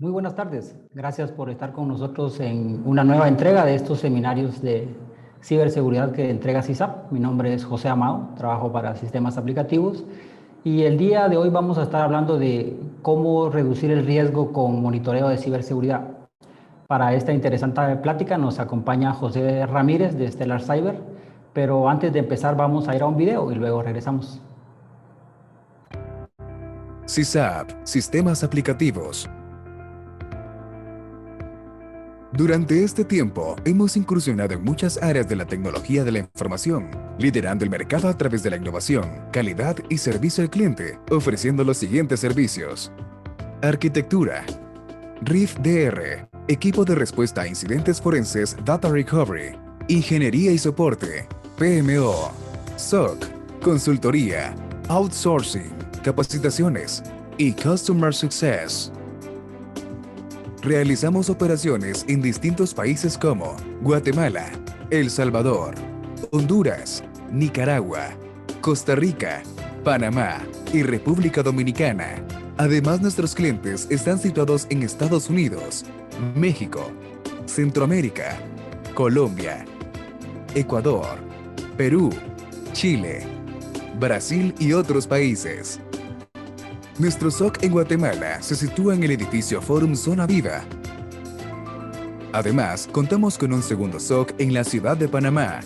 Muy buenas tardes. Gracias por estar con nosotros en una nueva entrega de estos seminarios de ciberseguridad que entrega CISAP. Mi nombre es José Amado, trabajo para sistemas aplicativos y el día de hoy vamos a estar hablando de cómo reducir el riesgo con monitoreo de ciberseguridad. Para esta interesante plática nos acompaña José Ramírez de Stellar Cyber, pero antes de empezar vamos a ir a un video y luego regresamos. CISAP, Sistemas Aplicativos. Durante este tiempo, hemos incursionado en muchas áreas de la tecnología de la información, liderando el mercado a través de la innovación, calidad y servicio al cliente, ofreciendo los siguientes servicios. Arquitectura. RIF DR, equipo de respuesta a incidentes forenses Data Recovery. Ingeniería y soporte, PMO. SOC, consultoría, outsourcing, capacitaciones y Customer Success. Realizamos operaciones en distintos países como Guatemala, El Salvador, Honduras, Nicaragua, Costa Rica, Panamá y República Dominicana. Además, nuestros clientes están situados en Estados Unidos, México, Centroamérica, Colombia, Ecuador, Perú, Chile, Brasil y otros países. Nuestro SOC en Guatemala se sitúa en el edificio Forum Zona Viva. Además, contamos con un segundo SOC en la ciudad de Panamá.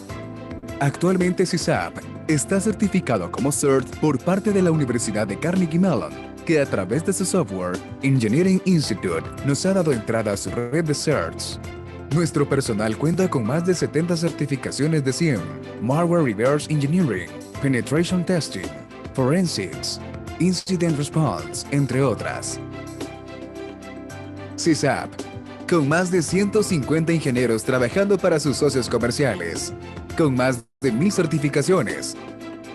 Actualmente CISAP está certificado como CERT por parte de la Universidad de Carnegie Mellon, que a través de su software, Engineering Institute, nos ha dado entrada a su red de CERTs. Nuestro personal cuenta con más de 70 certificaciones de SIEM, Malware Reverse Engineering, Penetration Testing, Forensics, Incident Response, entre otras. CISAP, con más de 150 ingenieros trabajando para sus socios comerciales, con más de 1000 certificaciones,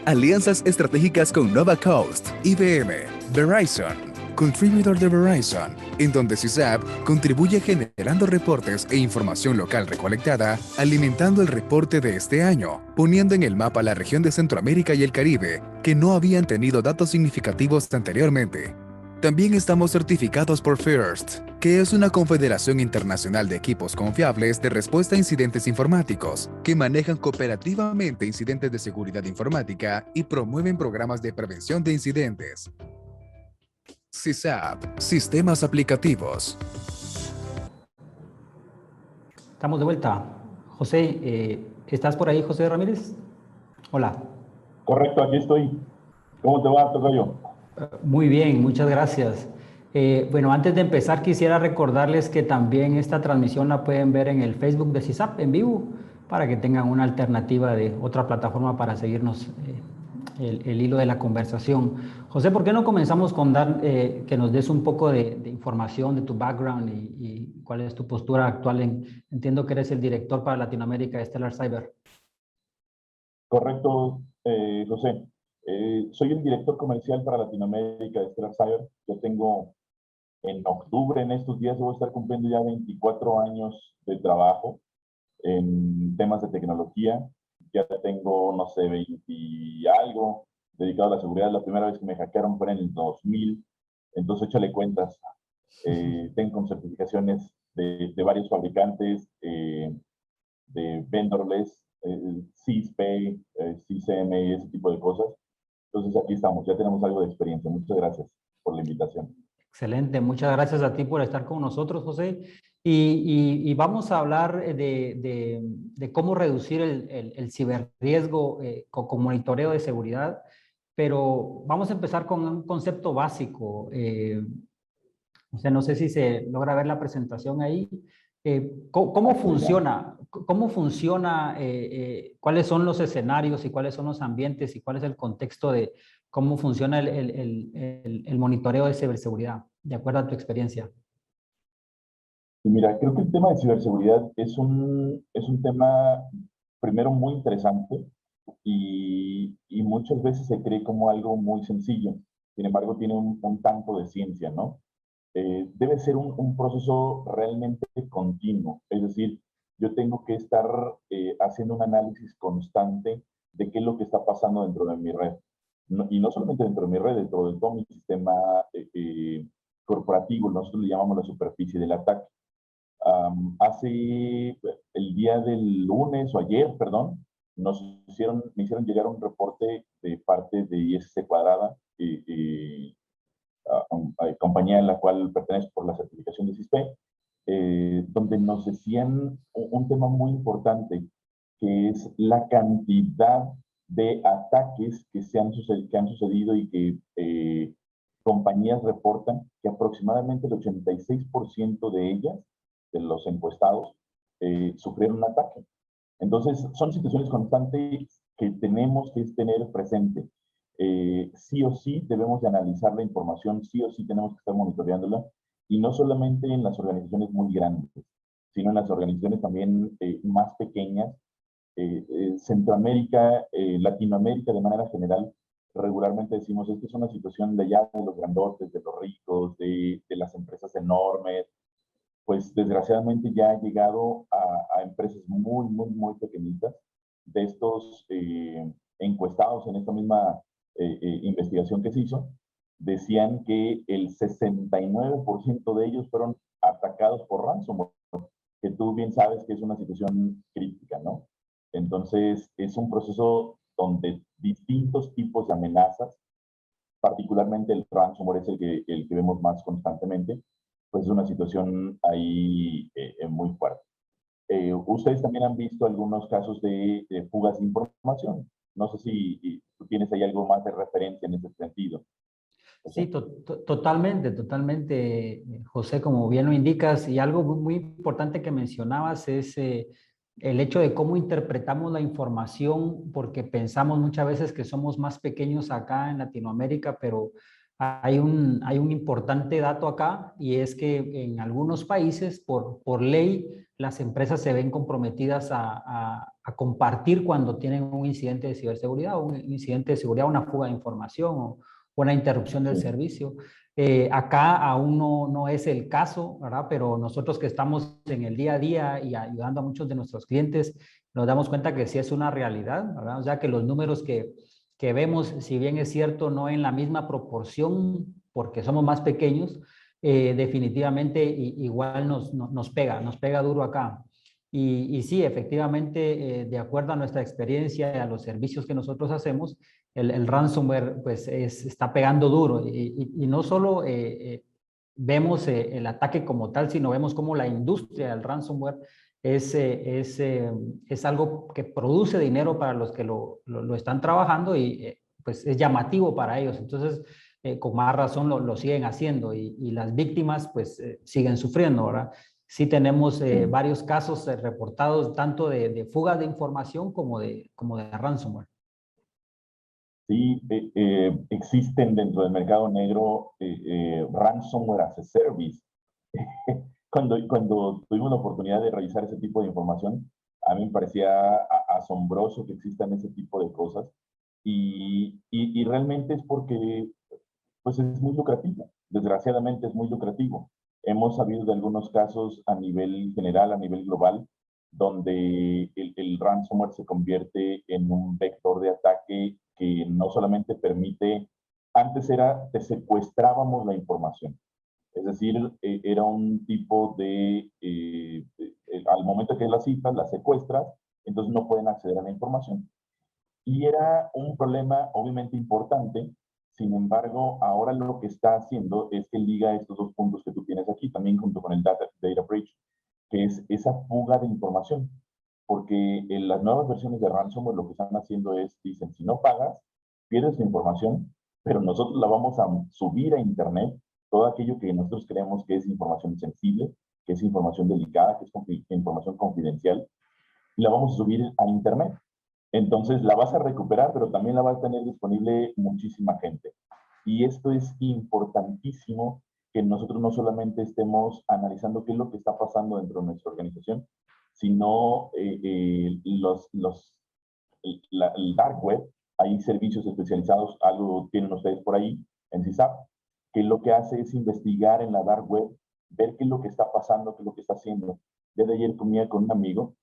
alianzas estratégicas con Nova Coast, IBM, Verizon, contributor de Verizon, en donde CISAP contribuye generando reportes e información local recolectada, alimentando el reporte de este año, poniendo en el mapa la región de Centroamérica y el Caribe, que no habían tenido datos significativos anteriormente. También estamos certificados por FIRST, que es una confederación internacional de equipos confiables de respuesta a incidentes informáticos, que manejan cooperativamente incidentes de seguridad informática y promueven programas de prevención de incidentes. CISAP, Sistemas Aplicativos. Estamos de vuelta. José, ¿estás por ahí, José Ramírez? Hola. Correcto, aquí estoy. ¿Cómo te va, tocayo? Muy bien, muchas gracias. Bueno, antes de empezar quisiera recordarles que también esta transmisión la pueden ver en el Facebook de CISAP en vivo para que tengan una alternativa de otra plataforma para seguirnos el hilo de la conversación. José, ¿por qué no comenzamos con que nos des un poco de información de tu background y cuál es tu postura actual? Entiendo que eres el director para Latinoamérica de Stellar Cyber. Correcto, José. Soy el director comercial para Latinoamérica de Stellar Cyber. Yo tengo en octubre, en estos días, voy a estar cumpliendo ya 24 años de trabajo en temas de tecnología. Ya tengo, no sé, 20 y algo dedicado a la seguridad. La primera vez que me hackearon fue en el 2000. Entonces, échale cuentas. Tengo certificaciones de varios fabricantes, de vendorless, CISPay, CISM, ese tipo de cosas. Entonces aquí estamos, ya tenemos algo de experiencia. Muchas gracias por la invitación. Excelente, muchas gracias a ti por estar con nosotros, José. Y vamos a hablar de cómo reducir el ciberriesgo con monitoreo de seguridad, pero vamos a empezar con un concepto básico. O sea, no sé si se logra ver la presentación ahí. ¿Cómo funciona? ¿Cómo funciona? ¿Cuáles son los escenarios y cuáles son los ambientes y cuál es el contexto de cómo funciona el monitoreo de ciberseguridad, de acuerdo a tu experiencia? Y mira, creo que el tema de ciberseguridad es un tema, primero, muy interesante y muchas veces se cree como algo muy sencillo. Sin embargo, tiene un tanto de ciencia, ¿no? Debe ser un proceso realmente continuo. Es decir, yo tengo que estar haciendo un análisis constante de qué es lo que está pasando dentro de mi red. Y no solamente dentro de mi red, dentro de todo mi sistema corporativo, nosotros le llamamos la superficie del ataque. Hace el día del lunes o ayer, perdón, me hicieron llegar un reporte de parte de ISC Cuadrada, compañía en la cual pertenezco por la certificación de CISPE, donde nos decían un tema muy importante, que es la cantidad de ataques que han sucedido y que compañías reportan que aproximadamente el 86% de ellas, de los encuestados, sufrieron un ataque. Entonces, son situaciones constantes que tenemos que tener presente. Sí o sí debemos de analizar la información, sí o sí tenemos que estar monitoreándola, y no solamente en las organizaciones muy grandes, sino en las organizaciones también más pequeñas. Centroamérica, Latinoamérica de manera general, regularmente decimos, esta es una situación de ya de los grandotes, de los ricos, de las empresas enormes. Pues desgraciadamente ya ha llegado a empresas muy, muy, muy pequeñitas. De estos encuestados en esta misma investigación que se hizo, decían que el 69% de ellos fueron atacados por ransomware, que tú bien sabes que es una situación crítica, ¿no? Entonces, es un proceso donde distintos tipos de amenazas, particularmente el ransomware es el que vemos más constantemente, pues es una situación ahí muy fuerte. Ustedes también han visto algunos casos de fugas de información. No sé si tú tienes ahí algo más de referencia en ese sentido. Sí, totalmente, totalmente, José, como bien lo indicas, y algo muy importante que mencionabas es el hecho de cómo interpretamos la información, porque pensamos muchas veces que somos más pequeños acá en Latinoamérica, pero hay un importante dato acá, y es que en algunos países, por ley, las empresas se ven comprometidas a compartir cuando tienen un incidente de ciberseguridad, un incidente de seguridad, una fuga de información o una interrupción del servicio. Acá aún no es el caso, ¿verdad? Pero nosotros que estamos en el día a día y ayudando a muchos de nuestros clientes, nos damos cuenta que sí es una realidad, ¿verdad? O sea, que los números que vemos, si bien es cierto, no en la misma proporción, porque somos más pequeños, definitivamente igual nos pega duro acá. Y sí, efectivamente, de acuerdo a nuestra experiencia y a los servicios que nosotros hacemos, el ransomware pues está pegando duro y no solo vemos el ataque como tal, sino vemos cómo la industria del ransomware es algo que produce dinero para los que lo están trabajando y pues es llamativo para ellos. Entonces, con más razón lo siguen haciendo y las víctimas pues siguen sufriendo, ¿verdad? Sí tenemos varios casos reportados tanto de fuga de información como de ransomware. Sí, existen dentro del mercado negro ransomware as a service. Cuando tuvimos la oportunidad de revisar ese tipo de información, a mí me parecía asombroso que existan ese tipo de cosas y realmente es porque pues es muy lucrativo. Desgraciadamente es muy lucrativo. Hemos sabido de algunos casos a nivel general, a nivel global, donde el ransomware se convierte en un vector de ataque que no solamente permite, antes era, te secuestrábamos la información. Es decir, era un tipo al momento que las cifras, las secuestras, entonces no pueden acceder a la información. Y era un problema obviamente importante. Sin embargo, ahora lo que está haciendo es que liga estos dos puntos que tú tienes aquí, también junto con el data breach, que es esa fuga de información. Porque en las nuevas versiones de ransomware lo que están haciendo es, dicen, si no pagas, pierdes tu información, pero nosotros la vamos a subir a Internet, todo aquello que nosotros creemos que es información sensible, que es información delicada, que es información confidencial, y la vamos a subir a Internet. Entonces la vas a recuperar, pero también la va a tener disponible muchísima gente. Y esto es importantísimo, que nosotros no solamente estemos analizando qué es lo que está pasando dentro de nuestra organización, sino el dark web. Hay servicios especializados, algo tienen ustedes por ahí en CISAP, que lo que hace es investigar en la dark web, ver qué es lo que está pasando, qué es lo que está haciendo. Desde ayer comía con un amigo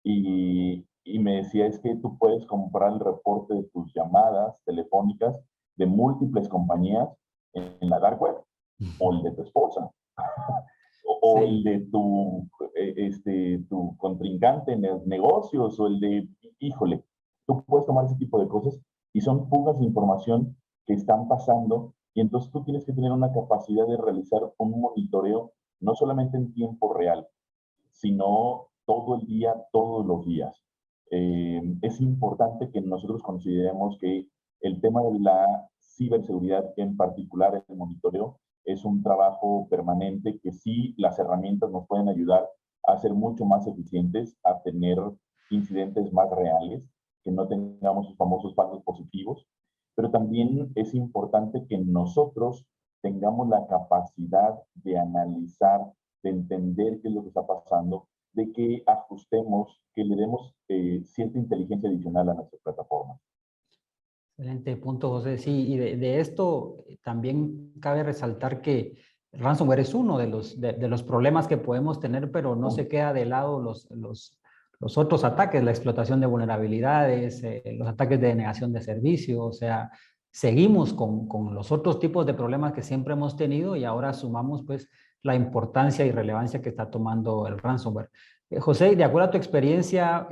y me decía, es que tú puedes comprar el reporte de tus llamadas telefónicas de múltiples compañías en la dark web. o el de tu esposa, o el Sí. de tu contrincante en los negocios, o el de, híjole, tú puedes tomar ese tipo de cosas y son fugas de información que están pasando y entonces tú tienes que tener una capacidad de realizar un monitoreo no solamente en tiempo real, sino todo el día, todos los días. Es importante que nosotros consideremos que el tema de la ciberseguridad, en particular el monitoreo, es un trabajo permanente que sí las herramientas nos pueden ayudar a ser mucho más eficientes, a tener incidentes más reales, que no tengamos los famosos falsos positivos, pero también es importante que nosotros tengamos la capacidad de analizar, de entender qué es lo que está pasando, de que ajustemos, que le demos cierta inteligencia adicional a nuestras plataformas. Excelente punto, José. Sí, y de esto también cabe resaltar que el ransomware es uno de los problemas que podemos tener, pero no se queda de lado los otros ataques, la explotación de vulnerabilidades, los ataques de denegación de servicio. O sea, seguimos con los otros tipos de problemas que siempre hemos tenido y ahora sumamos pues la importancia y relevancia que está tomando el ransomware. José, de acuerdo a tu experiencia,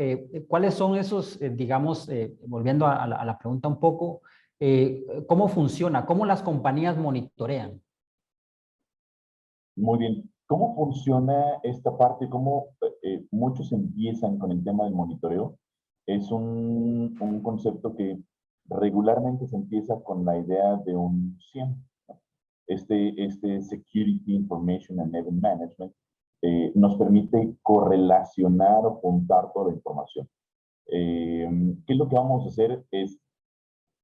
¿cuáles son esos, digamos, volviendo a la pregunta un poco, cómo funciona, cómo las compañías monitorean? Muy bien. ¿Cómo funciona esta parte? ¿Cómo muchos empiezan con el tema del monitoreo? Es un concepto que regularmente se empieza con la idea de un SIEM. Este Security Information and Event Management nos permite correlacionar o juntar toda la información. ¿Qué es lo que vamos a hacer? Es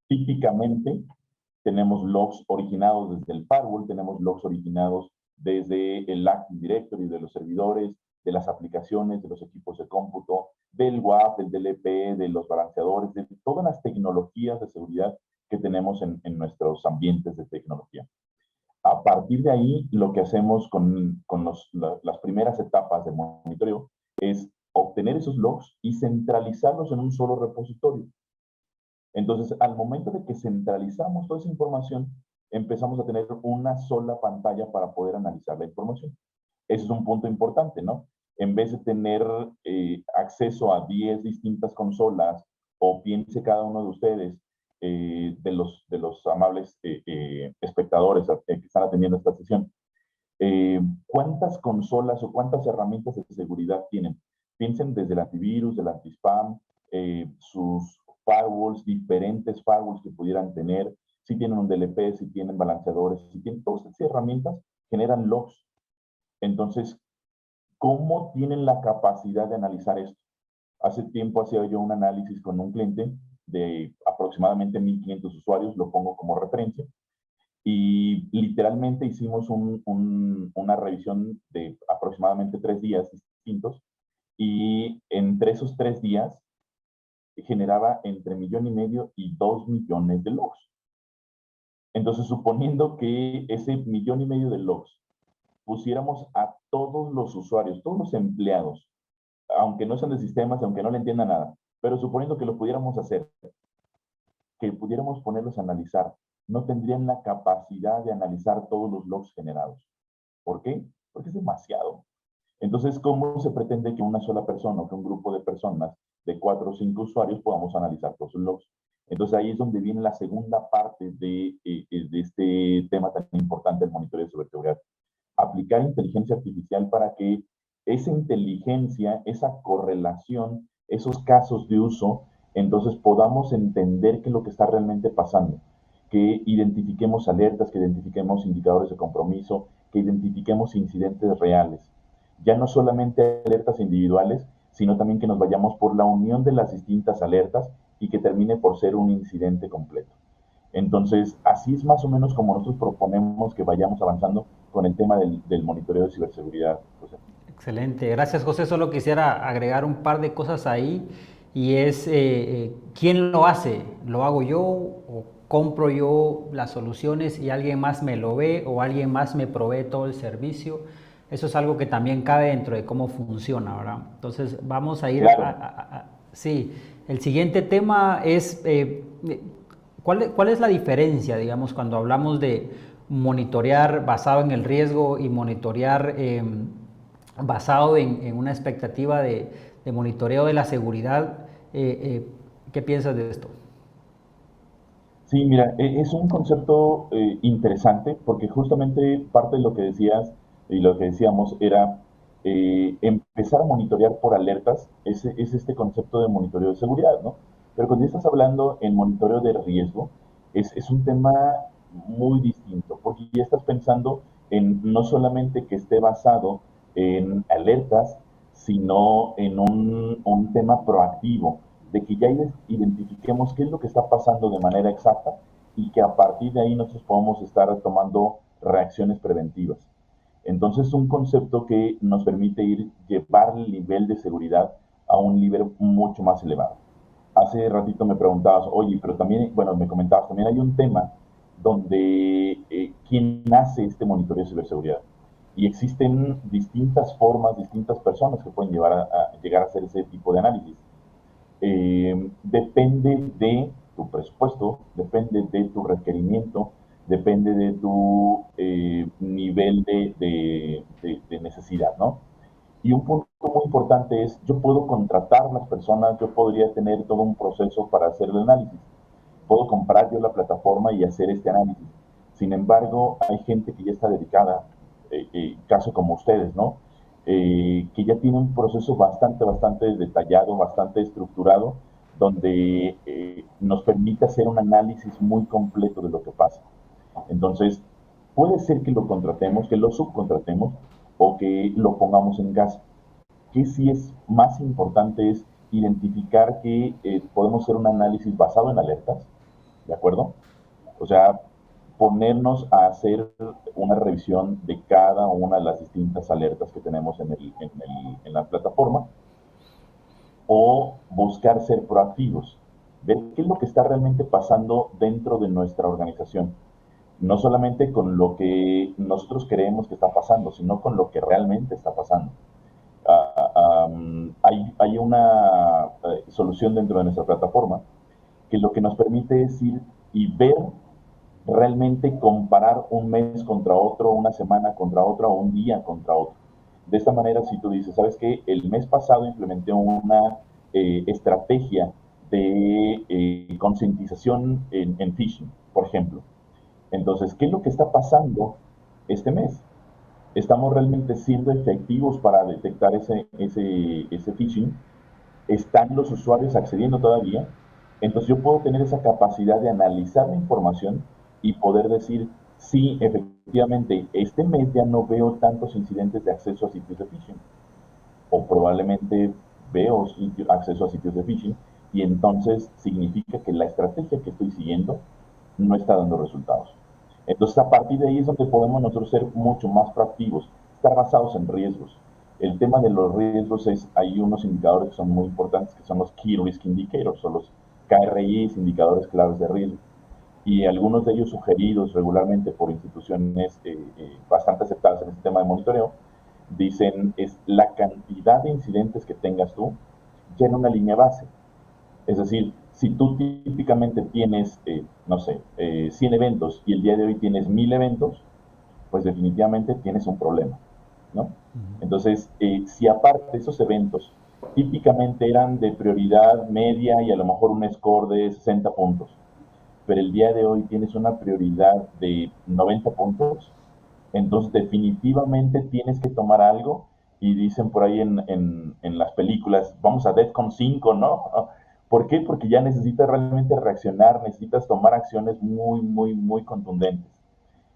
típicamente tenemos logs originados desde el firewall, tenemos logs originados desde el Active Directory de los servidores, de las aplicaciones, de los equipos de cómputo, del WAF, del DLP, de los balanceadores, de todas las tecnologías de seguridad que tenemos en nuestros ambientes de tecnología. A partir de ahí, lo que hacemos con las primeras etapas de monitoreo es obtener esos logs y centralizarlos en un solo repositorio. Entonces, al momento de que centralizamos toda esa información, empezamos a tener una sola pantalla para poder analizar la información. Ese es un punto importante, ¿no? En vez de tener acceso a 10 distintas consolas, o piense cada uno de ustedes, de los amables espectadores que están atendiendo esta sesión, ¿cuántas consolas o cuántas herramientas de seguridad tienen? Piensen desde el antivirus, del antispam, sus firewalls, diferentes firewalls que pudieran tener, si tienen un DLP, si tienen balanceadores, si tienen todas estas herramientas, generan logs. Entonces, ¿cómo tienen la capacidad de analizar esto? Hace tiempo hacía yo un análisis con un cliente de aproximadamente 1,500 usuarios, lo pongo como referencia, y literalmente hicimos una revisión de aproximadamente 3 días distintos, y entre esos 3 días generaba entre 1,500,000 y 2,000,000 de logs. Entonces, suponiendo que ese 1,500,000 de logs pusiéramos a todos los usuarios, todos los empleados, aunque no sean de sistemas, aunque no le entiendan nada, pero suponiendo que lo pudiéramos hacer, que pudiéramos ponerlos a analizar, no tendrían la capacidad de analizar todos los logs generados. ¿Por qué? Porque es demasiado. Entonces, ¿cómo se pretende que una sola persona o que un grupo de personas de 4 o 5 usuarios podamos analizar todos los logs? Entonces, ahí es donde viene la segunda parte de este tema tan importante del monitoreo de ciberseguridad. Aplicar inteligencia artificial para que esa inteligencia, esa correlación, esos casos de uso, entonces podamos entender qué es lo que está realmente pasando, que identifiquemos alertas, que identifiquemos indicadores de compromiso, que identifiquemos incidentes reales. Ya no solamente alertas individuales, sino también que nos vayamos por la unión de las distintas alertas y que termine por ser un incidente completo. Entonces, así es más o menos como nosotros proponemos que vayamos avanzando con el tema del monitoreo de ciberseguridad, José. Excelente, gracias José. Solo quisiera agregar un par de cosas ahí y es ¿quién lo hace? ¿Lo hago yo o compro yo las soluciones y alguien más me lo ve o alguien más me provee todo el servicio? Eso es algo que también cabe dentro de cómo funciona, ¿verdad? Entonces vamos a ir Claro. sí, el siguiente tema es ¿cuál es la diferencia, digamos, cuando hablamos de monitorear basado en el riesgo y monitorear basado en una expectativa de monitoreo de la seguridad. ¿Qué piensas de esto? Sí, mira, es un concepto interesante porque justamente parte de lo que decías y lo que decíamos era empezar a monitorear por alertas, es este concepto de monitoreo de seguridad, ¿no? Pero cuando estás hablando en monitoreo de riesgo, es un tema muy distinto, porque ya estás pensando en no solamente que esté basado en alertas, sino en un tema proactivo, de que ya identifiquemos qué es lo que está pasando de manera exacta y que a partir de ahí nosotros podamos estar tomando reacciones preventivas. Entonces, un concepto que nos permite llevar el nivel de seguridad a un nivel mucho más elevado. Hace ratito me preguntabas, oye, pero también, bueno, me comentabas, también hay un tema donde quién hace este monitoreo de ciberseguridad. Y existen distintas formas, distintas personas que pueden llegar a hacer ese tipo de análisis. Depende de tu presupuesto, depende de tu requerimiento, depende de tu nivel de necesidad, ¿no? Y un punto muy importante es, yo puedo contratar las personas, yo podría tener todo un proceso para hacer el análisis. Puedo comprar yo la plataforma y hacer este análisis. Sin embargo, hay gente que ya está dedicada, caso como ustedes, ¿no? Que ya tiene un proceso bastante detallado, bastante estructurado, donde nos permite hacer un análisis muy completo de lo que pasa. Entonces, puede ser que lo contratemos, que lo subcontratemos o que lo pongamos en gas. Que sí es más importante es identificar que podemos hacer un análisis basado en alertas, ¿de acuerdo? O sea, ponernos a hacer una revisión de cada una de las distintas alertas que tenemos en la plataforma o buscar ser proactivos, ver qué es lo que está realmente pasando dentro de nuestra organización. No solamente con lo que nosotros creemos que está pasando, sino con lo que realmente está pasando. Hay una solución dentro de nuestra plataforma que lo que nos permite es ir y ver realmente comparar un mes contra otro, una semana contra otra o un día contra otro. De esta manera, si tú dices, ¿sabes qué? El mes pasado implementé una estrategia de concientización en phishing, por ejemplo. Entonces, ¿qué es lo que está pasando este mes? ¿Estamos realmente siendo efectivos para detectar ese phishing? ¿Están los usuarios accediendo todavía? Entonces yo puedo tener esa capacidad de analizar la información y poder decir, sí, efectivamente, este mes ya no veo tantos incidentes de acceso a sitios de phishing. O probablemente veo acceso a sitios de phishing y entonces significa que la estrategia que estoy siguiendo no está dando resultados. Entonces, a partir de ahí es donde podemos nosotros ser mucho más proactivos, estar basados en riesgos. El tema de los riesgos hay unos indicadores que son muy importantes, que son los Key Risk Indicators, o los KRI, indicadores claves de riesgo. Y algunos de ellos sugeridos regularmente por instituciones bastante aceptadas en este tema de monitoreo, dicen es la cantidad de incidentes que tengas tú ya en una línea base. Es decir, si tú típicamente tienes, no sé, 100 eventos y el día de hoy tienes 1000 eventos, pues definitivamente tienes un problema, ¿no? Entonces, si aparte esos eventos típicamente eran de prioridad media y a lo mejor un score de 60 puntos, pero el día de hoy tienes una prioridad de 90 puntos, entonces definitivamente tienes que tomar algo y dicen por ahí en las películas, vamos a DEFCON 5, ¿no? ¿Por qué? Porque ya necesitas realmente reaccionar, necesitas tomar acciones muy contundentes.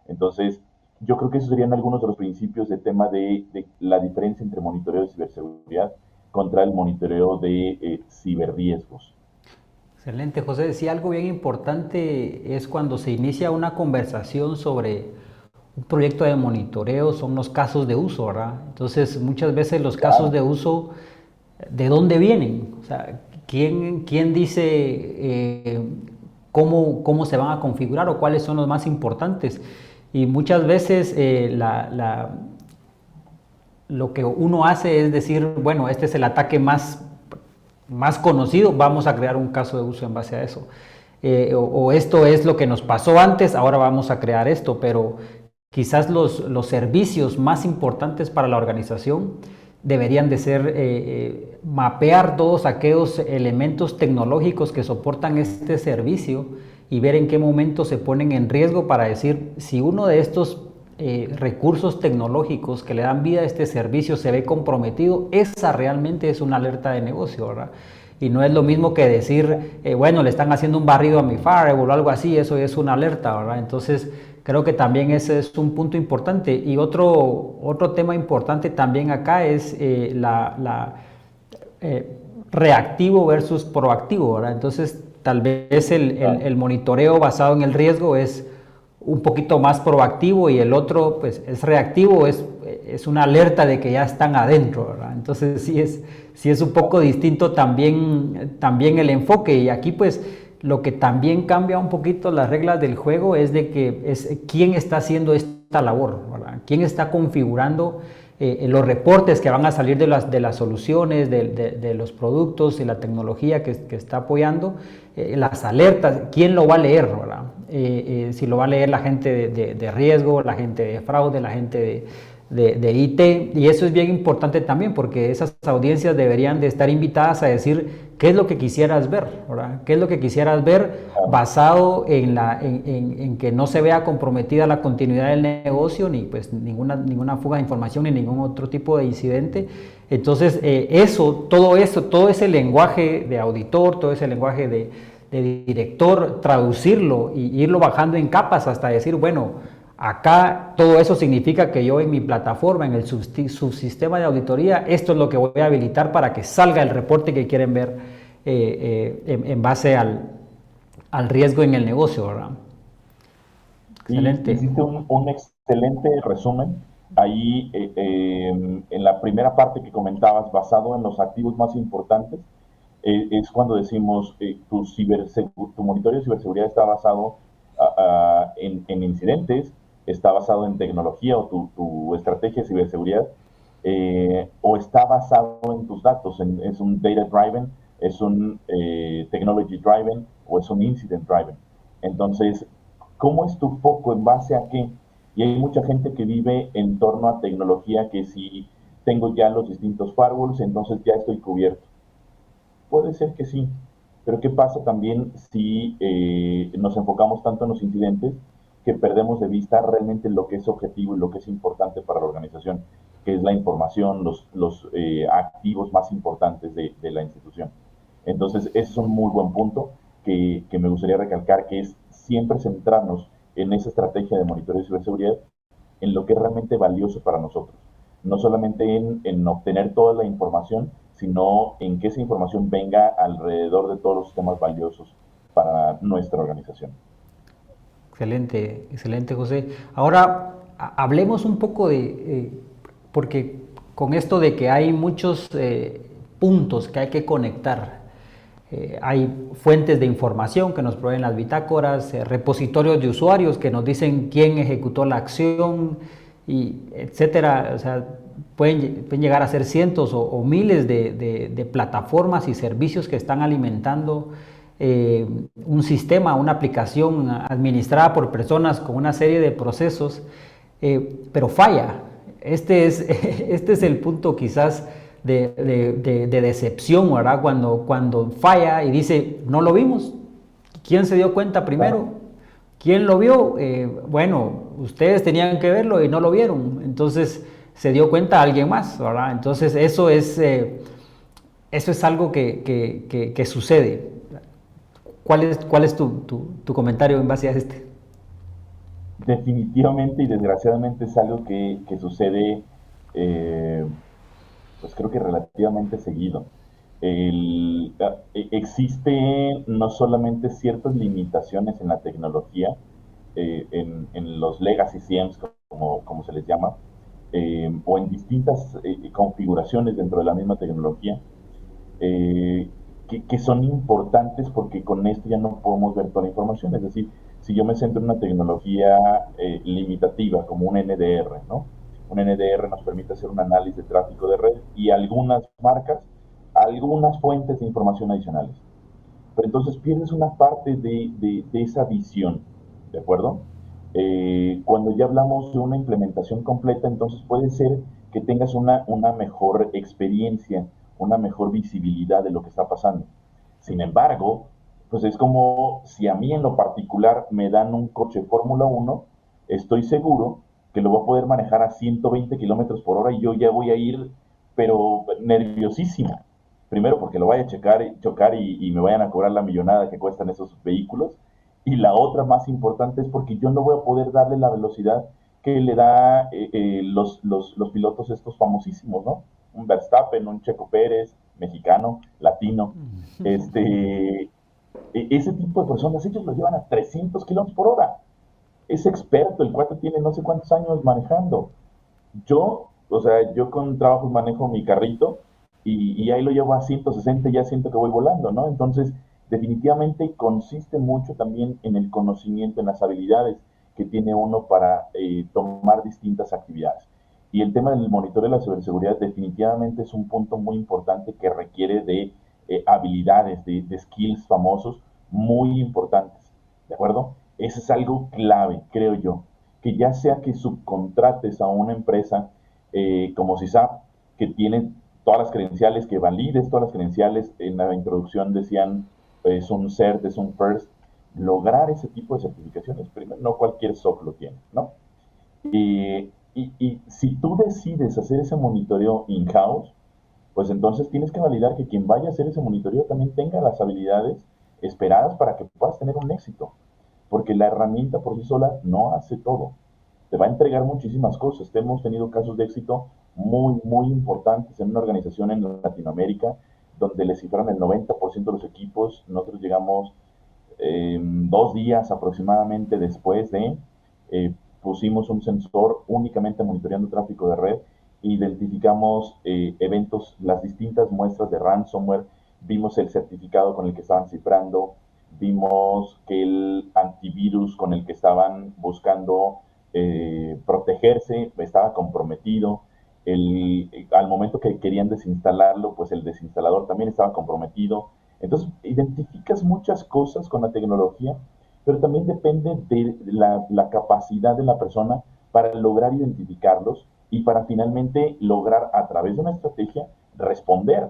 Entonces, yo creo que esos serían algunos de los principios de tema de la diferencia entre monitoreo de ciberseguridad contra el monitoreo de ciberriesgos. Excelente, José. Sí, algo bien importante es cuando se inicia una conversación sobre un proyecto de monitoreo, son los casos de uso, ¿verdad? Entonces, muchas veces los casos de uso, ¿de dónde vienen? O sea, ¿quién dice cómo se van a configurar o cuáles son los más importantes? Y muchas veces lo que uno hace es decir, bueno, este es el ataque más conocido, vamos a crear un caso de uso en base a eso. o esto es lo que nos pasó antes, ahora vamos a crear esto, pero quizás los servicios más importantes para la organización deberían de ser mapear todos aquellos elementos tecnológicos que soportan este servicio y ver en qué momento se ponen en riesgo para decir si uno de estos recursos tecnológicos que le dan vida a este servicio se ve comprometido, esa realmente es una alerta de negocio, ¿verdad? Y no es lo mismo que decir, bueno, le están haciendo un barrido a mi firewall o algo así, eso es una alerta, ¿verdad? Entonces, creo que también ese es un punto importante. Y otro tema importante también acá es reactivo versus proactivo, ¿verdad? Entonces, tal vez el monitoreo basado en el riesgo es un poquito más proactivo y el otro pues es reactivo, es una alerta de que ya están adentro, ¿verdad? Entonces sí es un poco distinto también el enfoque, y aquí pues lo que también cambia un poquito las reglas del juego es de que es quién está haciendo esta labor, ¿verdad? Quién está configurando los reportes que van a salir de las soluciones, de los productos y la tecnología que está apoyando, las alertas, quién lo va a leer, ¿verdad? Si lo va a leer la gente de riesgo, la gente de fraude, la gente de IT, y eso es bien importante también porque esas audiencias deberían de estar invitadas a decir qué es lo que quisieras ver, ¿verdad? ¿Qué es lo que quisieras ver basado en que no se vea comprometida la continuidad del negocio, ni pues ninguna fuga de información, ni ningún otro tipo de incidente? Entonces, todo ese lenguaje de auditor, todo ese lenguaje de director, traducirlo y irlo bajando en capas hasta decir, bueno, acá todo eso significa que yo en mi plataforma, en el subsistema de auditoría, esto es lo que voy a habilitar para que salga el reporte que quieren ver en base al riesgo en el negocio, ¿verdad? Excelente. Hiciste un excelente resumen. Ahí, en la primera parte que comentabas, basado en los activos más importantes, es cuando decimos tu monitoreo de ciberseguridad está basado en incidentes, está basado en tecnología o tu estrategia de ciberseguridad, o está basado en tus datos, es un data driven, es un technology driven o es un incident driven. Entonces, ¿cómo es tu foco? ¿En base a qué? Y hay mucha gente que vive en torno a tecnología, que si tengo ya los distintos firewalls, entonces ya estoy cubierto. Puede ser que sí, pero ¿qué pasa también si nos enfocamos tanto en los incidentes que perdemos de vista realmente lo que es objetivo y lo que es importante para la organización, que es la información, los activos más importantes de la institución? Entonces, ese es un muy buen punto que me gustaría recalcar, que es siempre centrarnos en esa estrategia de monitoreo de ciberseguridad, en lo que es realmente valioso para nosotros. No solamente en obtener toda la información, sino en que esa información venga alrededor de todos los sistemas valiosos para nuestra organización. Excelente, excelente, José. Ahora, hablemos un poco porque con esto de que hay muchos puntos que hay que conectar, hay fuentes de información que nos proveen las bitácoras, repositorios de usuarios que nos dicen quién ejecutó la acción, y etcétera. O sea, pueden llegar a ser cientos o miles de plataformas y servicios que están alimentando un sistema, una aplicación administrada por personas con una serie de procesos, pero falla. Este es el punto quizás de decepción, ¿verdad? Cuando falla y dice, no lo vimos. ¿Quién se dio cuenta primero? ¿Quién lo vio? Bueno, ustedes tenían que verlo y no lo vieron. Entonces se dio cuenta alguien más, ¿verdad? Entonces eso es algo que sucede. ¿Cuál es tu comentario en base a este? Definitivamente y desgraciadamente es algo que sucede, pues creo que relativamente seguido. Existe no solamente ciertas limitaciones en la tecnología, en los legacy CIEMs, como se les llama, o en distintas configuraciones dentro de la misma tecnología, que son importantes porque con esto ya no podemos ver toda la información. Es decir, si yo me centro en una tecnología limitativa como un NDR, ¿no? Un NDR nos permite hacer un análisis de tráfico de red y algunas marcas, algunas fuentes de información adicionales. pero entonces pierdes una parte de esa visión, ¿de acuerdo? Cuando ya hablamos de una implementación completa, entonces puede ser que tengas una mejor experiencia, una mejor visibilidad de lo que está pasando. Sin embargo, pues es como si a mí en lo particular me dan un coche Fórmula 1, estoy seguro que lo voy a poder manejar a 120 kilómetros por hora y yo ya voy a ir, pero nerviosísimo. Primero porque lo vaya a chocar y me vayan a cobrar la millonada que cuestan esos vehículos. Y la otra más importante es porque yo no voy a poder darle la velocidad que le da los pilotos estos famosísimos, ¿no? Un Verstappen, un Checo Pérez, mexicano, latino. Ese tipo de personas, ellos lo llevan a 300 kilómetros por hora. Es experto, el cuate tiene no sé cuántos años manejando. Yo con trabajos manejo mi carrito y ahí lo llevo a 160 y ya siento que voy volando, ¿no? Entonces, definitivamente consiste mucho también en el conocimiento, en las habilidades que tiene uno para tomar distintas actividades. Y el tema del monitoreo de la ciberseguridad definitivamente es un punto muy importante que requiere de habilidades, de skills famosos muy importantes, ¿de acuerdo? Eso es algo clave, creo yo, que ya sea que subcontrates a una empresa como CISAP, que tiene todas las credenciales, que valides todas las credenciales, en la introducción decían, es un CERT, es un FIRST, lograr ese tipo de certificaciones, primero, no cualquier SOC lo tiene, ¿no? Y si tú decides hacer ese monitoreo in-house, pues entonces tienes que validar que quien vaya a hacer ese monitoreo también tenga las habilidades esperadas para que puedas tener un éxito, porque la herramienta por sí sola no hace todo. Te va a entregar muchísimas cosas. Hemos tenido casos de éxito muy, muy importantes en una organización en Latinoamérica, donde le cifraron el 90% de los equipos. Nosotros llegamos 2 días aproximadamente después pusimos un sensor únicamente monitoreando tráfico de red, identificamos eventos, las distintas muestras de ransomware, vimos el certificado con el que estaban cifrando, vimos que el antivirus con el que estaban buscando protegerse estaba comprometido. Al momento que querían desinstalarlo, pues el desinstalador también estaba comprometido. Entonces, identificas muchas cosas con la tecnología, pero también depende de la capacidad de la persona para lograr identificarlos y para finalmente lograr a través de una estrategia responder.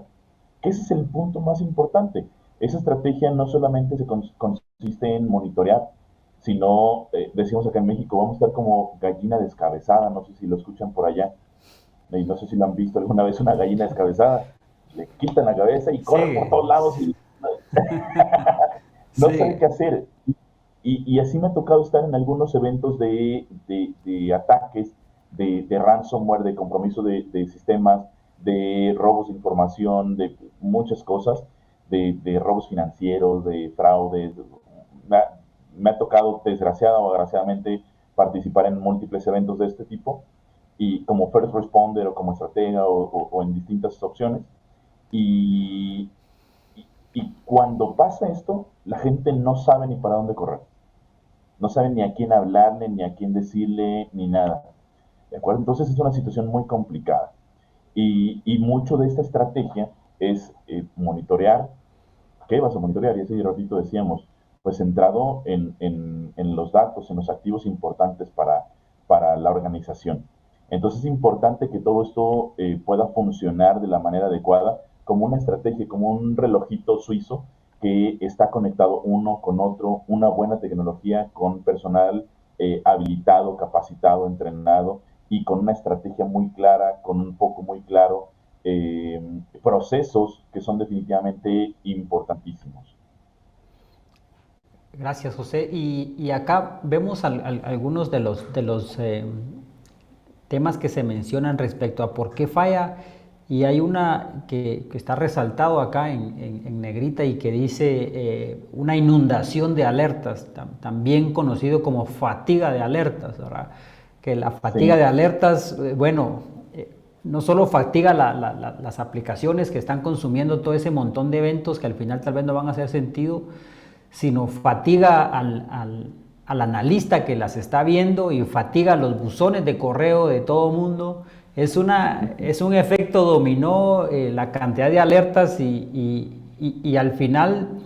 Que ese es el punto más importante. Esa estrategia no solamente consiste en monitorear, sino, decimos acá en México, vamos a estar como gallina descabezada, no sé si lo escuchan por allá, y no sé si lo han visto alguna vez una gallina descabezada, le quitan la cabeza y corre por Sí, todos lados y no sabe qué sí. hacer. Y así me ha tocado estar en algunos eventos de ataques, de ransomware, de compromiso de sistemas, de robos de información, de muchas cosas, de robos financieros, de fraudes. Me ha tocado, desgraciada o agraciadamente, participar en múltiples eventos de este tipo, y como first responder o como estratega o en distintas opciones. Y, y cuando pasa esto, la gente no sabe ni para dónde correr. No saben ni a quién hablarle, ni a quién decirle, ni nada. ¿De acuerdo? Entonces es una situación muy complicada. Y mucho de esta estrategia es monitorear. ¿Qué vas a monitorear? Y ese ratito decíamos, pues centrado en los datos, en los activos importantes para la organización. Entonces es importante que todo esto pueda funcionar de la manera adecuada, como una estrategia, como un relojito suizo que está conectado uno con otro, una buena tecnología con personal habilitado, capacitado, entrenado y con una estrategia muy clara, con un foco muy claro, eh, procesos que son definitivamente importantísimos. Gracias, José. Y acá vemos algunos de los temas que se mencionan respecto a por qué falla. Y hay una que está resaltado acá en negrita y que dice una inundación de alertas, también conocido como fatiga de alertas, ¿verdad? Que la fatiga de Sí, alertas, bueno, no solo fatiga las aplicaciones que están consumiendo todo ese montón de eventos que al final tal vez no van a hacer sentido, sino fatiga al analista que las está viendo y fatiga los buzones de correo de todo mundo. Es un efecto dominó, la cantidad de alertas y al final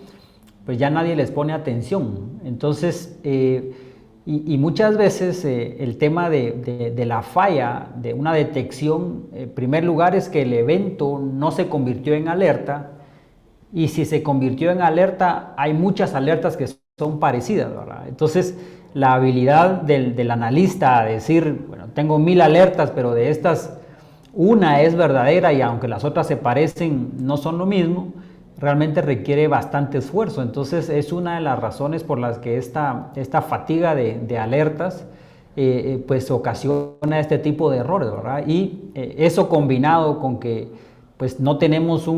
pues ya nadie les pone atención. Entonces, y muchas veces el tema de la falla, de una detección, en primer lugar es que el evento no se convirtió en alerta, y si se convirtió en alerta, hay muchas alertas que son parecidas, ¿verdad? Entonces, la habilidad del analista a decir, bueno, tengo 1000 alertas, pero de estas una es verdadera y aunque las otras se parecen, no son lo mismo, realmente requiere bastante esfuerzo. Entonces, es una de las razones por las que esta fatiga de alertas pues ocasiona este tipo de errores, ¿verdad? Y eso combinado con que pues no tenemos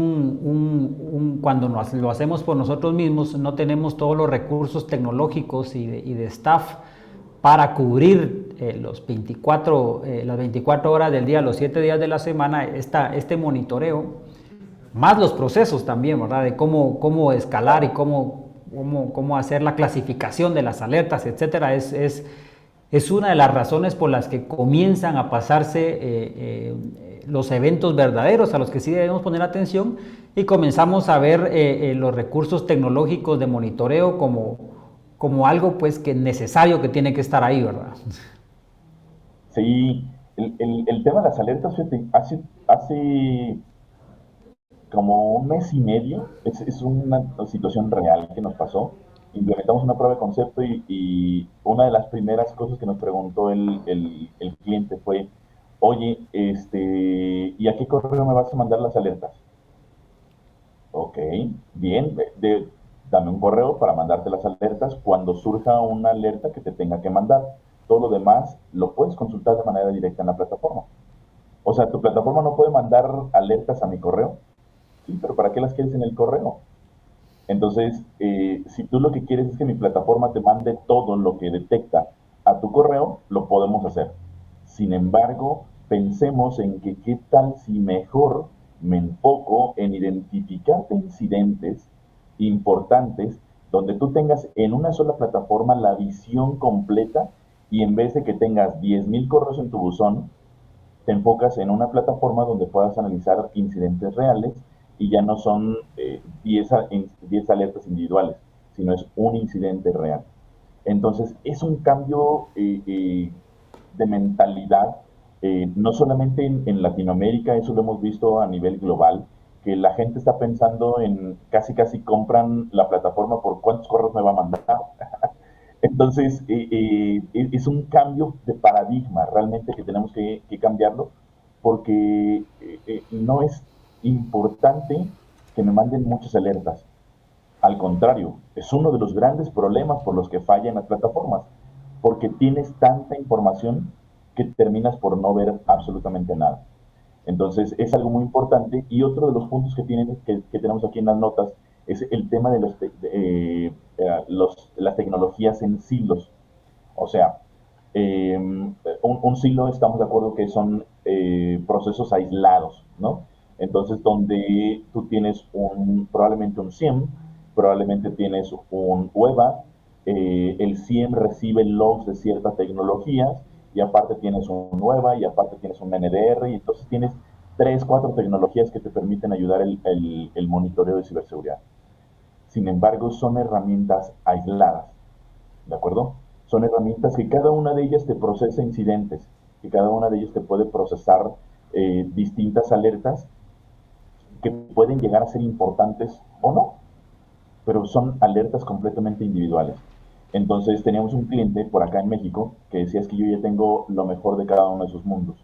cuando lo hacemos por nosotros mismos, no tenemos todos los recursos tecnológicos y de staff para cubrir las 24 horas del día, los 7 días de la semana, este monitoreo, más los procesos también, ¿verdad? De cómo escalar y cómo hacer la clasificación de las alertas, etcétera, es una de las razones por las que comienzan a pasarse los eventos verdaderos a los que sí debemos poner atención, y comenzamos a ver los recursos tecnológicos de monitoreo como algo pues que necesario, que tiene que estar ahí, ¿verdad? Sí, el tema de las alertas, fíjate, hace como un mes y medio, es una situación real que nos pasó. Implementamos una prueba de concepto y una de las primeras cosas que nos preguntó el cliente fue, oye, ¿y a qué correo me vas a mandar las alertas? Ok, bien, dame un correo para mandarte las alertas cuando surja una alerta que te tenga que mandar. Todo lo demás lo puedes consultar de manera directa en la plataforma. O sea, tu plataforma no puede mandar alertas a mi correo. Sí, pero ¿para qué las quieres en el correo? Entonces, si tú lo que quieres es que mi plataforma te mande todo lo que detecta a tu correo, lo podemos hacer. Sin embargo, pensemos en que qué tal si mejor me enfoco en identificarte incidentes importantes donde tú tengas en una sola plataforma la visión completa, y en vez de que tengas 10,000 correos en tu buzón, te enfocas en una plataforma donde puedas analizar incidentes reales y ya no son 10 alertas individuales, sino es un incidente real. Entonces, es un cambio de mentalidad, no solamente en Latinoamérica, eso lo hemos visto a nivel global, que la gente está pensando en casi compran la plataforma por cuántos correos me va a mandar. Entonces, es un cambio de paradigma realmente que tenemos que cambiarlo, porque no es importante que me manden muchas alertas. Al contrario, es uno de los grandes problemas por los que fallan las plataformas, porque tienes tanta información que terminas por no ver absolutamente nada. Entonces, es algo muy importante. Y otro de los puntos que tenemos aquí en las notas es el tema de las tecnologías en silos. O sea, un silo, estamos de acuerdo que son procesos aislados, ¿no? Entonces, donde tú tienes probablemente un SIEM, probablemente tienes un UEBA, el SIEM recibe logs de ciertas tecnologías, y aparte tienes un UEBA, y aparte tienes un NDR, y entonces tienes 3, 4 tecnologías que te permiten ayudar el monitoreo de ciberseguridad. Sin embargo, son herramientas aisladas, ¿de acuerdo? Son herramientas que cada una de ellas te procesa incidentes, que cada una de ellas te puede procesar distintas alertas que pueden llegar a ser importantes o no, pero son alertas completamente individuales. Entonces teníamos un cliente por acá en México que decía, es que yo ya tengo lo mejor de cada uno de sus mundos.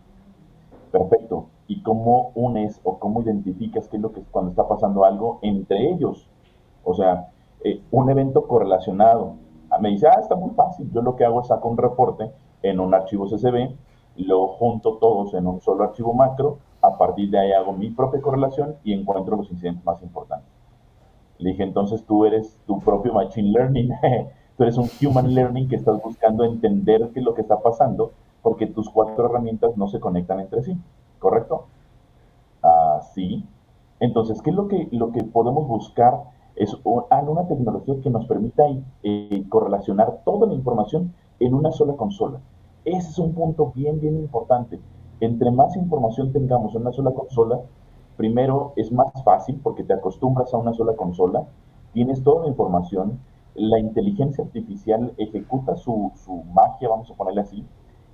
Perfecto. ¿Y cómo unes o cómo identificas qué es lo que cuando está pasando algo entre ellos? O sea, un evento correlacionado. Me dice, está muy fácil. Yo lo que hago es saco un reporte en un archivo CSV, lo junto todos en un solo archivo macro, a partir de ahí hago mi propia correlación y encuentro los incidentes más importantes. Le dije, entonces tú eres tu propio Machine Learning, tú eres un Human Learning que estás buscando entender qué es lo que está pasando, porque tus 4 herramientas no se conectan entre sí, ¿correcto? Sí. Entonces, ¿qué es lo que podemos buscar? Es una tecnología que nos permita correlacionar toda la información en una sola consola. Ese es un punto bien importante. Entre más información tengamos en una sola consola, primero es más fácil porque te acostumbras a una sola consola, tienes toda la información, la inteligencia artificial ejecuta su magia, vamos a ponerle así,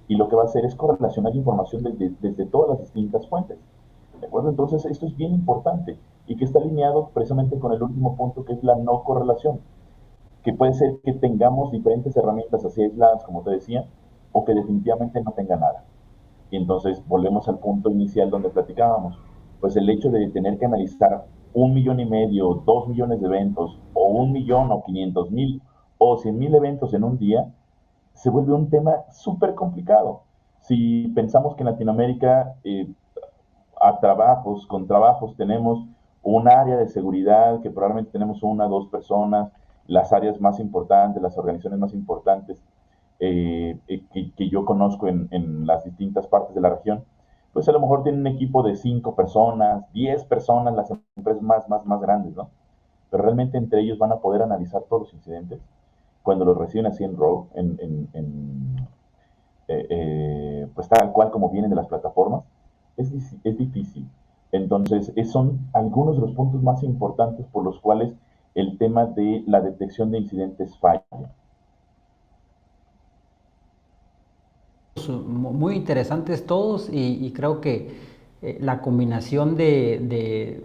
y lo que va a hacer es correlacionar información desde todas las distintas fuentes. ¿De acuerdo? Entonces, esto es bien importante y que está alineado precisamente con el último punto, que es la no correlación, que puede ser que tengamos diferentes herramientas así aisladas, como te decía, o que definitivamente no tenga nada. Y entonces volvemos al punto inicial donde platicábamos. Pues el hecho de tener que analizar 1,5 millones, 2 millones de eventos, o 1 millón, o 500,000, o 100,000 eventos en un día, se vuelve un tema súper complicado. Si pensamos que en Latinoamérica, con trabajos tenemos un área de seguridad que probablemente tenemos 1 o 2 personas, las áreas más importantes, las organizaciones más importantes que yo conozco en las distintas partes de la región, pues a lo mejor tienen un equipo de 5 personas, 10 personas, las empresas más grandes, ¿no? Pero realmente entre ellos van a poder analizar todos los incidentes cuando los reciben así en RAW, pues tal cual como vienen de las plataformas, es difícil. Entonces, son algunos de los puntos más importantes por los cuales el tema de la detección de incidentes falla. Muy interesantes todos y creo que la combinación de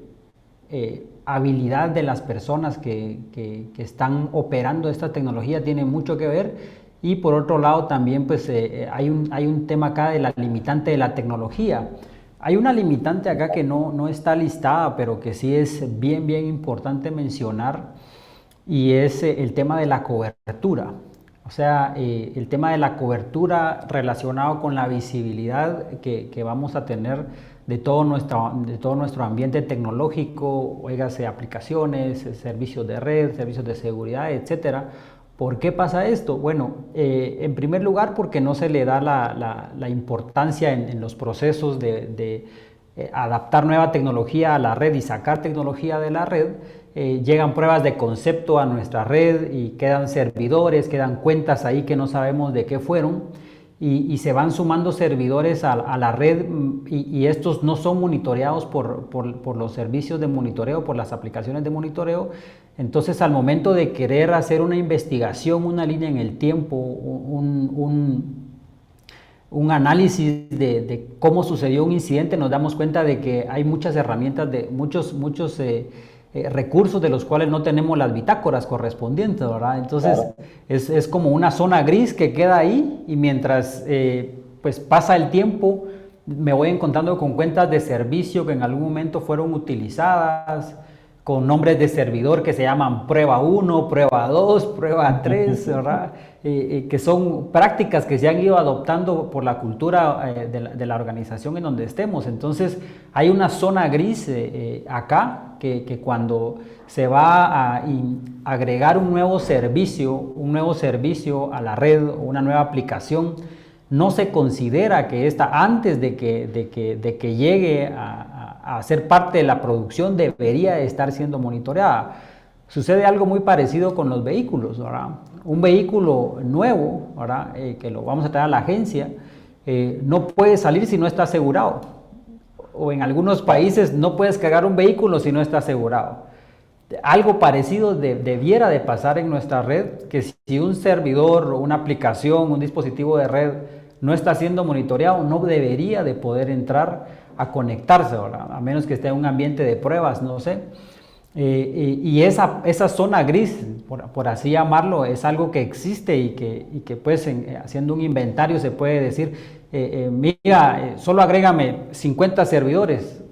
habilidad de las personas que están operando esta tecnología tiene mucho que ver. Y por otro lado también pues hay un tema acá de la limitante de la tecnología. Hay una limitante acá que no está listada, pero que sí es bien importante mencionar, y es el tema de la cobertura. O sea, el tema de la cobertura relacionado con la visibilidad que vamos a tener de todo nuestro ambiente tecnológico, oígase, aplicaciones, servicios de red, servicios de seguridad, etcétera. ¿Por qué pasa esto? Bueno, en primer lugar porque no se le da la importancia en los procesos de adaptar nueva tecnología a la red y sacar tecnología de la red. Llegan pruebas de concepto a nuestra red y quedan servidores, quedan cuentas ahí que no sabemos de qué fueron, y se van sumando servidores a la red, y estos no son monitoreados por los servicios de monitoreo, por las aplicaciones de monitoreo. Entonces, al momento de querer hacer una investigación, una línea en el tiempo, un análisis de cómo sucedió un incidente, nos damos cuenta de que hay muchas herramientas, de muchos recursos de los cuales no tenemos las bitácoras correspondientes, ¿verdad? Entonces, es como una zona gris que queda ahí, y mientras pues pasa el tiempo, me voy encontrando con cuentas de servicio que en algún momento fueron utilizadas, con nombres de servidor que se llaman prueba 1, prueba 2, prueba 3, ¿verdad? Que son prácticas que se han ido adoptando por la cultura de la organización en donde estemos. Entonces, hay una zona gris acá que cuando se va a agregar un nuevo servicio a la red, o una nueva aplicación, no se considera que esta, antes de que llegue a ser parte de la producción, debería estar siendo monitoreada. Sucede algo muy parecido con los vehículos, ¿verdad? Un vehículo nuevo, ¿verdad? Que lo vamos a traer a la agencia, no puede salir si no está asegurado. O en algunos países no puedes cargar un vehículo si no está asegurado. Algo parecido debiera de pasar en nuestra red, que si un servidor, una aplicación, un dispositivo de red no está siendo monitoreado, no debería de poder entrar a conectarse, ¿verdad? A menos que esté en un ambiente de pruebas, no sé. Y esa zona gris, por así llamarlo, es algo que existe y que pues haciendo un inventario se puede decir, mira, solo agrégame 50 servidores.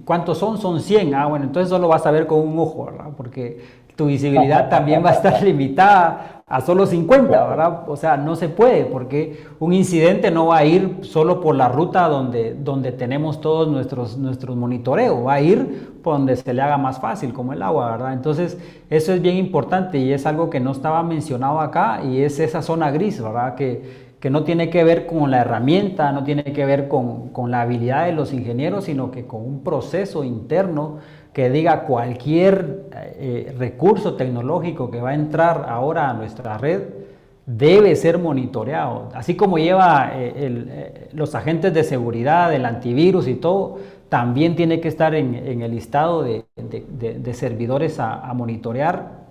¿Cuántos son? Son 100. Bueno, entonces solo vas a ver con un ojo, ¿verdad? Porque tu visibilidad también va a estar limitada a solo 50, ¿verdad? O sea, no se puede, porque un incidente no va a ir solo por la ruta donde tenemos todos nuestros monitoreos, va a ir por donde se le haga más fácil, como el agua, ¿verdad? Entonces, eso es bien importante y es algo que no estaba mencionado acá, y es esa zona gris, ¿verdad? Que no tiene que ver con la herramienta, no tiene que ver con la habilidad de los ingenieros, sino que con un proceso interno que diga cualquier recurso tecnológico que va a entrar ahora a nuestra red debe ser monitoreado. Así como lleva los agentes de seguridad, el antivirus y todo, también tiene que estar en el listado de servidores a monitorear.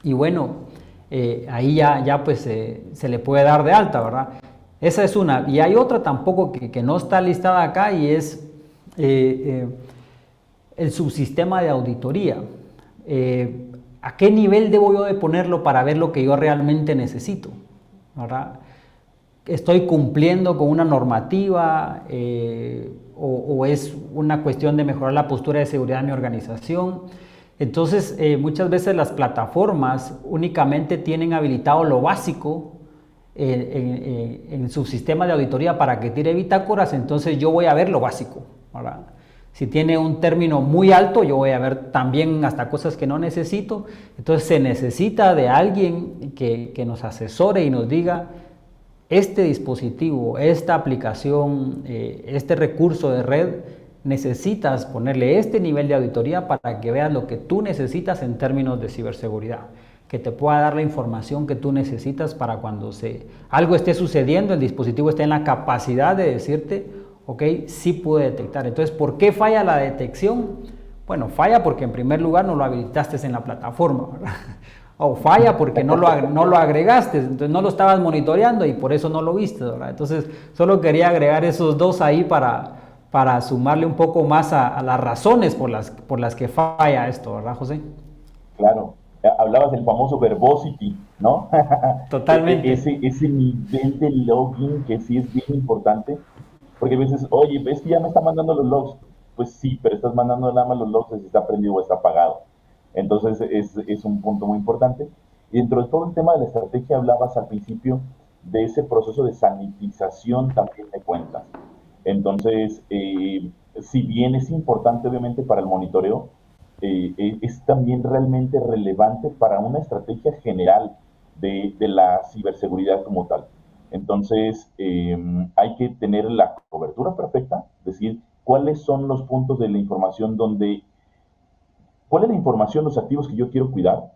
Y bueno, ahí ya pues se le puede dar de alta, ¿verdad? Esa es una. Y hay otra tampoco que no está listada acá, y es el subsistema de auditoría. ¿A qué nivel debo yo de ponerlo para ver lo que yo realmente necesito? ¿Verdad? ¿Estoy cumpliendo con una normativa o es una cuestión de mejorar la postura de seguridad de mi organización? Entonces, muchas veces las plataformas únicamente tienen habilitado lo básico en su sistema de auditoría para que tire bitácoras. Entonces yo voy a ver lo básico, ¿verdad? Si tiene un término muy alto, yo voy a ver también hasta cosas que no necesito. Entonces se necesita de alguien que nos asesore y nos diga: este dispositivo, esta aplicación, este recurso de red, necesitas ponerle este nivel de auditoría para que veas lo que tú necesitas en términos de ciberseguridad, que te pueda dar la información que tú necesitas para cuando algo esté sucediendo, el dispositivo esté en la capacidad de decirte: ok, sí pude detectar. Entonces, ¿por qué falla la detección? Bueno, falla porque en primer lugar no lo habilitaste en la plataforma, ¿verdad? O falla porque no lo agregaste, entonces no lo estabas monitoreando y por eso no lo viste, ¿verdad? Entonces, solo quería agregar esos dos ahí para sumarle un poco más a las razones por las que falla esto, ¿verdad, José? Claro, hablabas del famoso verbosity, ¿no? Totalmente. Ese nivel de login que sí es bien importante, porque a veces, oye, ves que ya me está mandando los logs. Pues sí, pero estás mandando nada más los logs si está prendido o está apagado. Entonces es un punto muy importante. Y dentro de todo el tema de la estrategia hablabas al principio de ese proceso de sanitización también de cuentas. Entonces, si bien es importante obviamente para el monitoreo, es también realmente relevante para una estrategia general de la ciberseguridad como tal. Entonces, hay que tener la cobertura perfecta, es decir, cuáles son los puntos de la información cuál es la información, los activos que yo quiero cuidar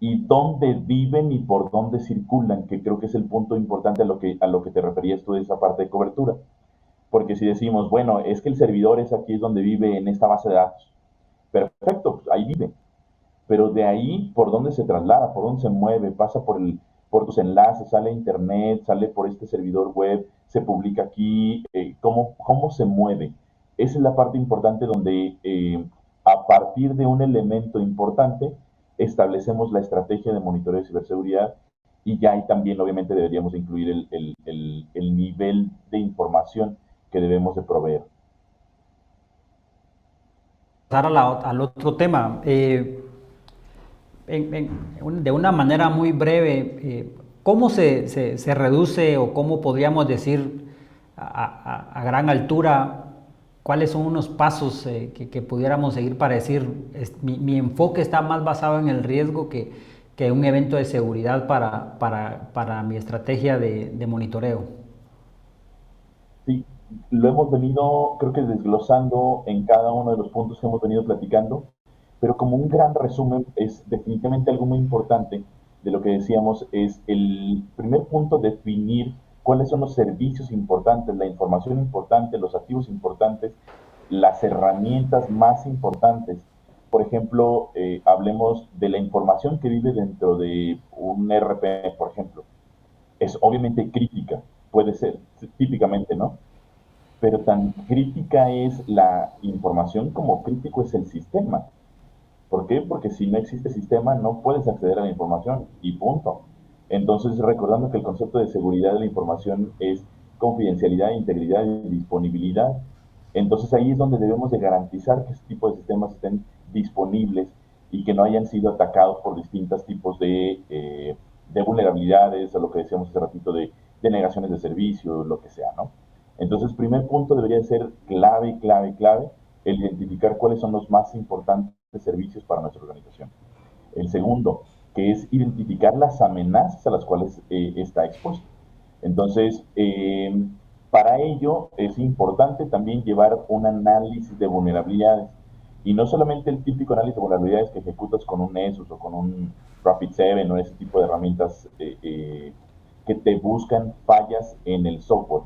y dónde viven y por dónde circulan, que creo que es el punto importante a lo que te referías tú de esa parte de cobertura. Porque si decimos, bueno, es que el servidor es aquí, es donde vive en esta base de datos. Perfecto, pues ahí vive. Pero de ahí, ¿por dónde se traslada? ¿Por dónde se mueve? Pasa por tus enlaces, sale a internet, sale por este servidor web, se publica aquí, ¿cómo se mueve? Esa es la parte importante donde a partir de un elemento importante establecemos la estrategia de monitoreo de ciberseguridad y ya ahí también obviamente deberíamos incluir el nivel de información que debemos de proveer. Pasar al otro tema. De una manera muy breve, ¿cómo se reduce o cómo podríamos decir a gran altura cuáles son unos pasos que pudiéramos seguir para decir: mi enfoque está más basado en el riesgo que un evento de seguridad para mi estrategia de monitoreo? Sí, lo hemos venido, creo que desglosando en cada uno de los puntos que hemos venido platicando, pero como un gran resumen es definitivamente algo muy importante de lo que decíamos, es el primer punto, definir cuáles son los servicios importantes, la información importante, los activos importantes, las herramientas más importantes. Por ejemplo, hablemos de la información que vive dentro de un RP, por ejemplo. Es obviamente crítica, puede ser, típicamente, ¿no? Pero tan crítica es la información como crítico es el sistema. ¿Por qué? Porque si no existe sistema no puedes acceder a la información y punto. Entonces, recordando que el concepto de seguridad de la información es confidencialidad, integridad y disponibilidad, entonces ahí es donde debemos de garantizar que este tipo de sistemas estén disponibles y que no hayan sido atacados por distintos tipos de vulnerabilidades o lo que decíamos hace ratito de negaciones de servicio, lo que sea, ¿no? Entonces, primer punto debería ser clave, clave, clave, el identificar cuáles son los más importantes servicios para nuestra organización. El segundo, que es identificar las amenazas a las cuales está expuesto. Entonces, para ello es importante también llevar un análisis de vulnerabilidades. Y no solamente el típico análisis de vulnerabilidades que ejecutas con un Nessus o con un Rapid7 o ese tipo de herramientas que te buscan fallas en el software,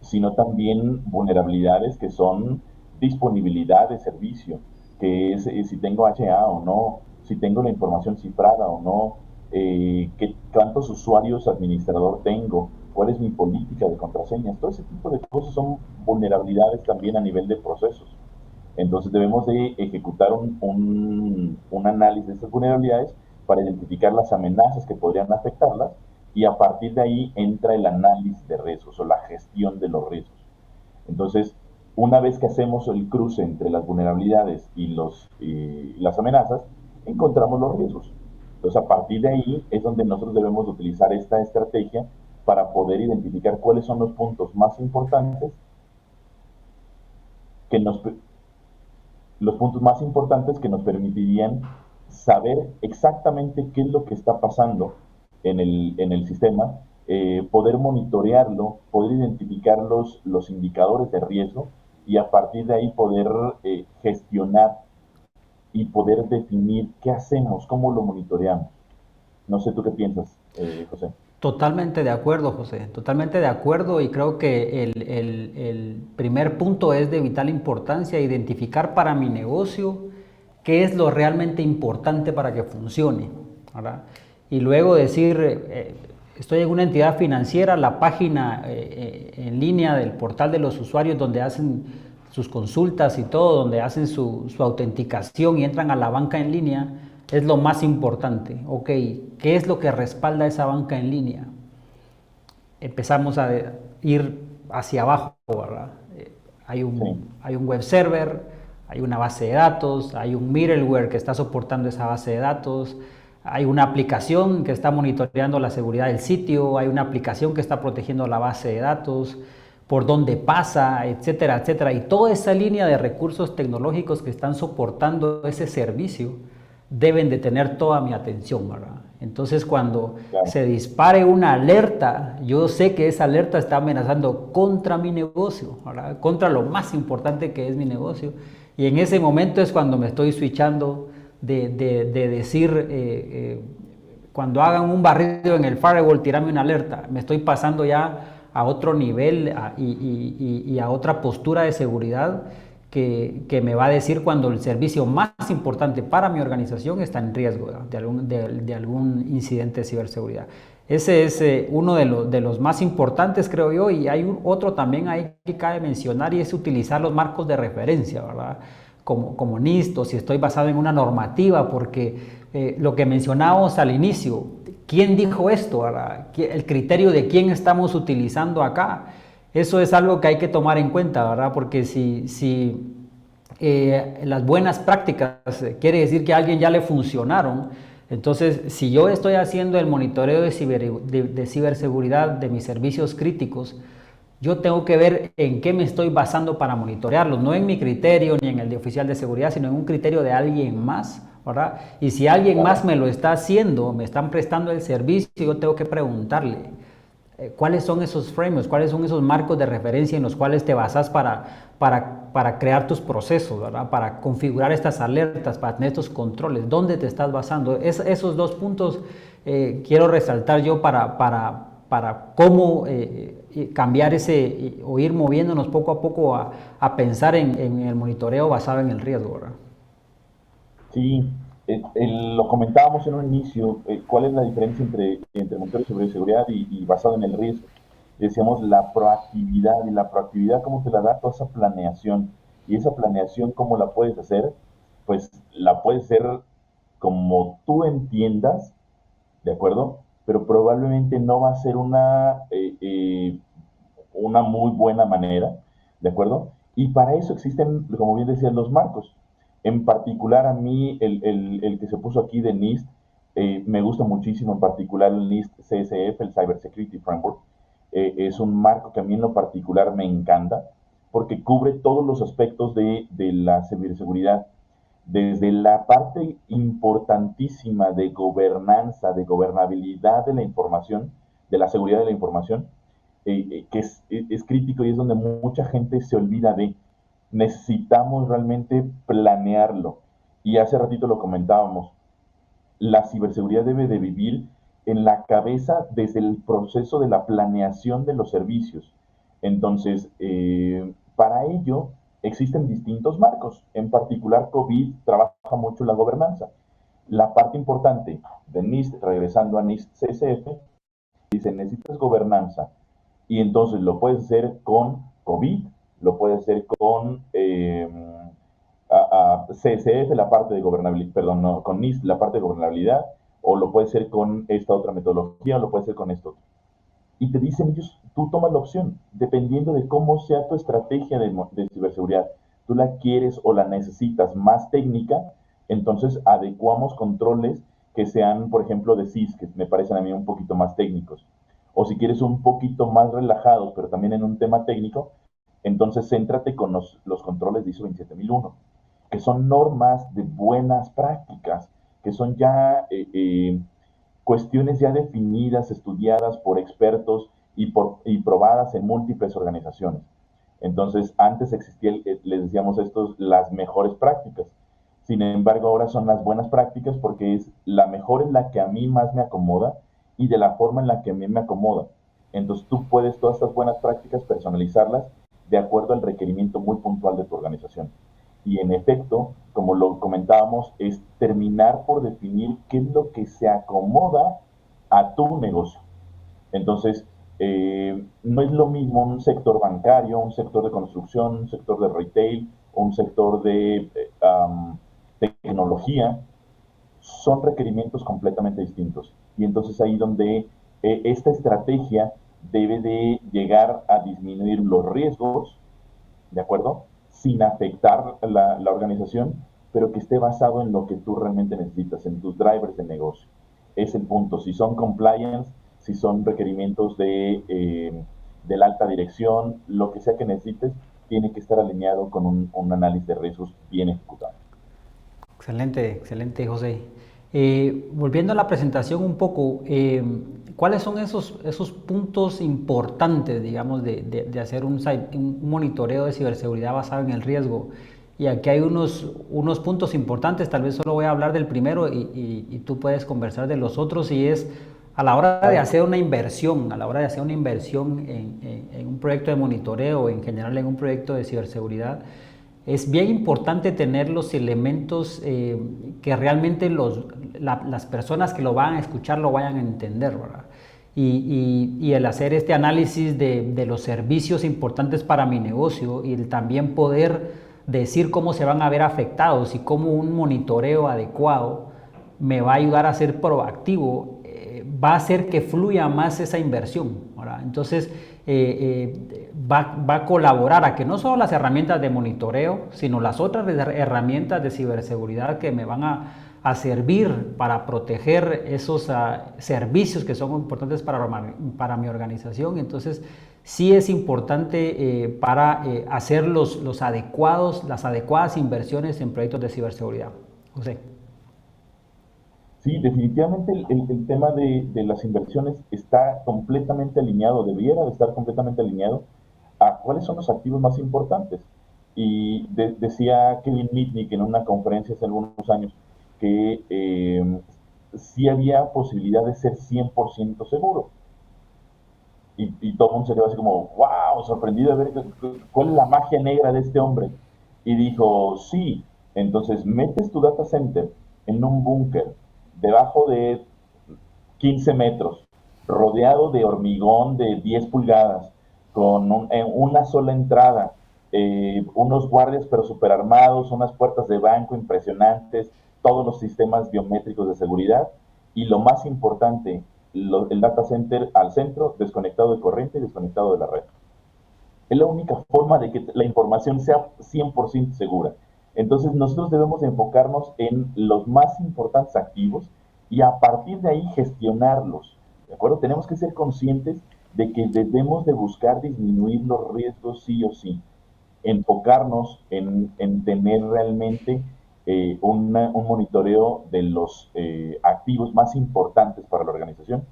sino también vulnerabilidades que son disponibilidad de servicio, que es si tengo HA o no, si tengo la información cifrada o no, cuántos usuarios administrador tengo, cuál es mi política de contraseñas. Todo ese tipo de cosas son vulnerabilidades también a nivel de procesos. Entonces debemos de ejecutar un análisis de estas vulnerabilidades para identificar las amenazas que podrían afectarlas, y a partir de ahí entra el análisis de riesgos o la gestión de los riesgos. Entonces, una vez que hacemos el cruce entre las vulnerabilidades y las amenazas, encontramos los riesgos. Entonces, a partir de ahí es donde nosotros debemos utilizar esta estrategia para poder identificar cuáles son los puntos más importantes que nos permitirían saber exactamente qué es lo que está pasando en el sistema, poder monitorearlo, poder identificar los indicadores de riesgo, y a partir de ahí poder gestionar y poder definir qué hacemos, cómo lo monitoreamos. No sé tú qué piensas, José. Totalmente de acuerdo, José, totalmente de acuerdo, y creo que el primer punto es de vital importancia: identificar para mi negocio qué es lo realmente importante para que funcione, ¿verdad? Y luego decir, estoy en una entidad financiera, la página en línea del portal de los usuarios donde hacen sus consultas y todo, donde hacen su autenticación y entran a la banca en línea, es lo más importante. Ok, ¿qué es lo que respalda esa banca en línea? Empezamos a ir hacia abajo, ¿verdad? Hay un web server, hay una base de datos, hay un middleware que está soportando esa base de datos, hay una aplicación que está monitoreando la seguridad del sitio, hay una aplicación que está protegiendo la base de datos, por dónde pasa, etcétera, etcétera. Y toda esa línea de recursos tecnológicos que están soportando ese servicio deben de tener toda mi atención, ¿verdad? Entonces, cuando se dispare una alerta, yo sé que esa alerta está amenazando contra mi negocio, ¿verdad? Contra lo más importante que es mi negocio. Y en ese momento es cuando me estoy switchando de decir, cuando hagan un barrido en el firewall, tirame una alerta. Me estoy pasando ya a otro nivel y a otra postura de seguridad que me va a decir cuando el servicio más importante para mi organización está en riesgo de algún incidente de ciberseguridad. Ese es uno de los más importantes, creo yo, y hay otro también ahí que cabe mencionar, y es utilizar los marcos de referencia, ¿verdad? Como NIST, o si estoy basado en una normativa, porque lo que mencionábamos al inicio, ¿quién dijo esto, ¿verdad? El criterio de quién estamos utilizando acá. Eso es algo que hay que tomar en cuenta, ¿verdad? Porque si las buenas prácticas quiere decir que a alguien ya le funcionaron, entonces si yo estoy haciendo el monitoreo de ciberseguridad de mis servicios críticos, yo tengo que ver en qué me estoy basando para monitorearlos, no en mi criterio ni en el de oficial de seguridad, sino en un criterio de alguien más, ¿verdad? Y si alguien más me lo está haciendo, me están prestando el servicio, yo tengo que preguntarle, ¿cuáles son esos frameworks? ¿Cuáles son esos marcos de referencia en los cuales te basas para crear tus procesos, ¿verdad? Para configurar estas alertas, para tener estos controles? ¿Dónde te estás basando? Esos dos puntos quiero resaltar yo para cómo cambiar o ir moviéndonos poco a poco a pensar en el monitoreo basado en el riesgo, ¿verdad? Sí, lo comentábamos en un inicio, ¿cuál es la diferencia entre monitoreo sobre seguridad y basado en el riesgo? Decíamos la proactividad, y la proactividad, ¿cómo te la da toda esa planeación? Y esa planeación, ¿cómo la puedes hacer? Pues la puedes hacer como tú entiendas, ¿de acuerdo? Pero probablemente no va a ser una muy buena manera, ¿de acuerdo? Y para eso existen, como bien decías, los marcos. En particular, a mí, el que se puso aquí de NIST, me gusta muchísimo, en particular el NIST CSF, el Cyber Security Framework. Es un marco que a mí en lo particular me encanta, porque cubre todos los aspectos de la ciberseguridad, desde la parte importantísima de gobernanza, de gobernabilidad de la información, de la seguridad de la información, que es crítico, y es donde mucha gente se olvida de. Necesitamos realmente planearlo. Y hace ratito lo comentábamos, la ciberseguridad debe de vivir en la cabeza desde el proceso de la planeación de los servicios. Entonces, para ello, existen distintos marcos. En particular, COVID trabaja mucho la gobernanza. La parte importante de NIST, regresando a NIST CSF, dice, necesitas gobernanza. Y entonces lo puedes hacer con COVID, lo puedes hacer con CSF, la parte de gobernabilidad, perdón, no, con NIST, la parte de gobernabilidad, o lo puedes hacer con esta otra metodología, o lo puedes hacer con esto. Y te dicen ellos, tú tomas la opción, dependiendo de cómo sea tu estrategia de ciberseguridad. Tú la quieres o la necesitas más técnica, entonces adecuamos controles que sean, por ejemplo, de CIS, que me parecen a mí un poquito más técnicos. O si quieres un poquito más relajados, pero también en un tema técnico, entonces céntrate con los controles de ISO 27001, que son normas de buenas prácticas, que son ya cuestiones ya definidas, estudiadas por expertos y probadas en múltiples organizaciones. Entonces, antes existía, les decíamos estos, las mejores prácticas. Sin embargo, ahora son las buenas prácticas porque es la mejor en la que a mí más me acomoda y de la forma en la que a mí me acomoda. Entonces, tú puedes todas estas buenas prácticas personalizarlas de acuerdo al requerimiento muy puntual de tu organización. Y en efecto, como lo comentábamos, es terminar por definir qué es lo que se acomoda a tu negocio. Entonces, no es lo mismo un sector bancario, un sector de construcción, un sector de retail, un sector de tecnología. Son requerimientos completamente distintos. Y entonces ahí donde esta estrategia debe de llegar a disminuir los riesgos, ¿de acuerdo? Sin afectar la organización, pero que esté basado en lo que tú realmente necesitas, en tus drivers de negocio. Es el punto. Si son compliance, si son requerimientos de la alta dirección, lo que sea que necesites, tiene que estar alineado con un análisis de riesgos bien ejecutado. Excelente, excelente, José. Volviendo a la presentación un poco, ¿cuáles son esos puntos importantes, digamos, de hacer un monitoreo de ciberseguridad basado en el riesgo? Y aquí hay unos puntos importantes, tal vez solo voy a hablar del primero y tú puedes conversar de los otros, y es a la hora de hacer una inversión, en un proyecto de monitoreo, en general en un proyecto de ciberseguridad. Es bien importante tener los elementos que realmente las personas que lo van a escuchar lo vayan a entender, ¿verdad? Y el hacer este análisis de los servicios importantes para mi negocio y el también poder decir cómo se van a ver afectados y cómo un monitoreo adecuado me va a ayudar a ser proactivo, va a hacer que fluya más esa inversión, ¿verdad? Entonces, va a colaborar a que no solo las herramientas de monitoreo, sino las otras herramientas de ciberseguridad que me van a servir para proteger esos servicios que son importantes para mi organización. Entonces, sí es importante para hacer las adecuadas inversiones en proyectos de ciberseguridad. José. Sí, definitivamente el tema de las inversiones está completamente alineado, debiera de estar completamente alineado a cuáles son los activos más importantes. Y decía Kevin Mitnick en una conferencia hace algunos años que sí había posibilidad de ser 100% seguro. Y todo el mundo se quedó así como, wow, sorprendido de ver cuál es la magia negra de este hombre. Y dijo, sí, entonces metes tu data center en un búnker debajo de 15 metros, rodeado de hormigón de 10 pulgadas, con una sola entrada, unos guardias pero super armados, unas puertas de banco impresionantes, todos los sistemas biométricos de seguridad y lo más importante, el data center al centro, desconectado de corriente y desconectado de la red. Es la única forma de que la información sea 100% segura. Entonces nosotros debemos enfocarnos en los más importantes activos y a partir de ahí gestionarlos. ¿De acuerdo? Tenemos que ser conscientes de que debemos de buscar disminuir los riesgos sí o sí. Enfocarnos en tener realmente un monitoreo de los activos más importantes para la organización.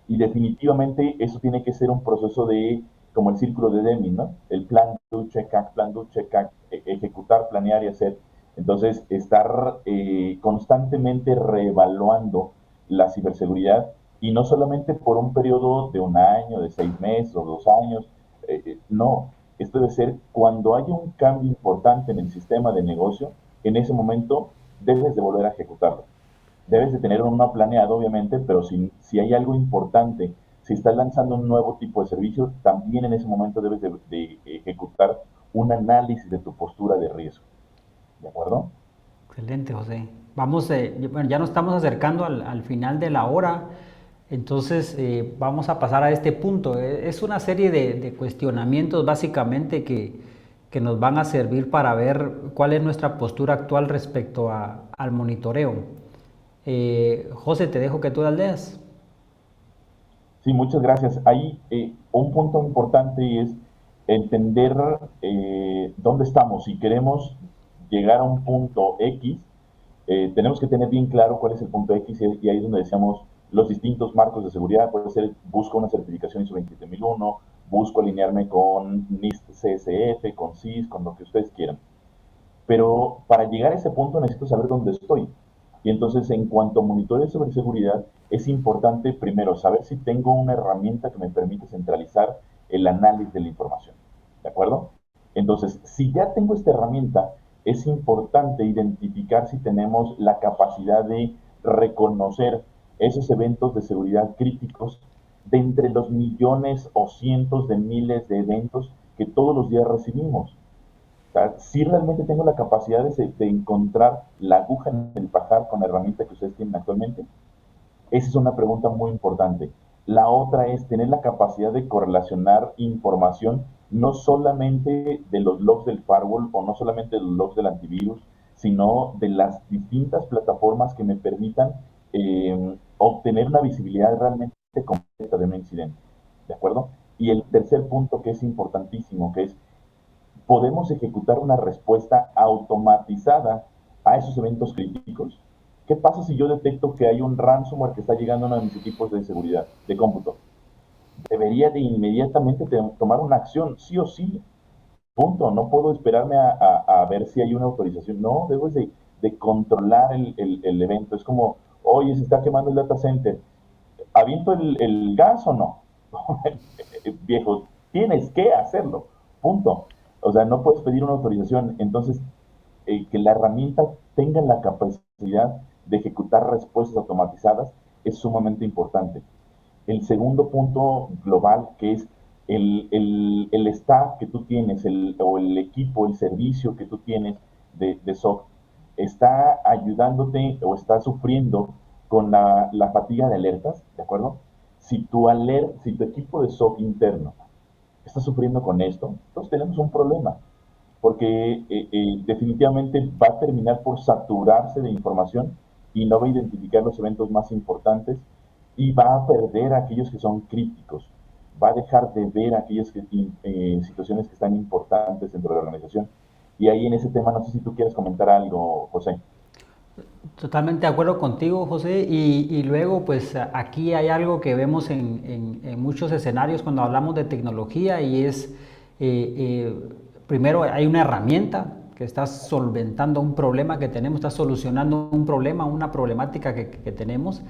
Y definitivamente eso tiene que ser un proceso de, como el círculo de Deming, ¿no? El plan, do, check, act, plan, do, check, act, ejecutar, planear y hacer. Entonces, estar constantemente reevaluando la ciberseguridad y no solamente por un periodo de un año, de 6 meses o 2 años, no, Esto debe ser cuando hay un cambio importante en el sistema de negocio, en ese momento debes de volver a ejecutarlo. Debes de tener un mapa planeado, obviamente, pero si hay algo importante, si estás lanzando un nuevo tipo de servicio, también en ese momento debes de ejecutar un análisis de tu postura de riesgo. ¿De acuerdo? Excelente, José. Vamos, bueno, ya nos estamos acercando al final de la hora, entonces vamos a pasar a este punto. Es una serie de cuestionamientos básicamente que nos van a servir para ver cuál es nuestra postura actual respecto al monitoreo. José, te dejo que tú las leas. Sí, muchas gracias. Hay un punto importante es entender dónde estamos. Si queremos llegar a un punto X, tenemos que tener bien claro cuál es el punto X y ahí es donde decíamos los distintos marcos de seguridad. Puede ser, busco una certificación ISO 27001, busco alinearme con NIST CSF, con CIS, con lo que ustedes quieran. Pero para llegar a ese punto necesito saber dónde estoy. Y entonces, en cuanto a monitoreo sobre seguridad, es importante primero saber si tengo una herramienta que me permite centralizar el análisis de la información. ¿De acuerdo? Entonces, si ya tengo esta herramienta, es importante identificar si tenemos la capacidad de reconocer esos eventos de seguridad críticos de entre los millones o cientos de miles de eventos que todos los días recibimos. O sea, si realmente tengo la capacidad de encontrar la aguja en el pajar con la herramienta que ustedes tienen actualmente. Esa es una pregunta muy importante. La otra es tener la capacidad de correlacionar información no solamente de los logs del firewall o no solamente de los logs del antivirus, sino de las distintas plataformas que me permitan obtener una visibilidad realmente completa de un incidente. ¿De acuerdo? Y el tercer punto que es importantísimo, que es podemos ejecutar una respuesta automatizada a esos eventos críticos. ¿Qué pasa si yo detecto que hay un ransomware que está llegando a uno de mis equipos de seguridad, de cómputo? Debería de inmediatamente tomar una acción, sí o sí. Punto. No puedo esperarme a ver si hay una autorización. No, debo de controlar el evento. Es como, oye, se está quemando el data center. ¿Aviento el gas o no? Viejo, tienes que hacerlo. Punto. O sea, no puedes pedir una autorización. Entonces, que la herramienta tenga la capacidad de ejecutar respuestas automatizadas es sumamente importante. El segundo punto global, que es el staff que tú tienes, o el equipo, el servicio que tú tienes de SOC, está ayudándote o está sufriendo con la fatiga de alertas, ¿de acuerdo? Si tu equipo de SOC interno está sufriendo con esto, entonces tenemos un problema, porque definitivamente va a terminar por saturarse de información y no va a identificar los eventos más importantes y va a perder a aquellos que son críticos, va a dejar de ver aquellas situaciones que están importantes dentro de la organización. Y ahí en ese tema, no sé si tú quieres comentar algo, José. Totalmente de acuerdo contigo, José. Y luego, pues aquí hay algo que vemos en muchos escenarios cuando hablamos de tecnología y es, primero hay una herramienta que está solventando un problema que tenemos, está solucionando un problema, una problemática que tenemos.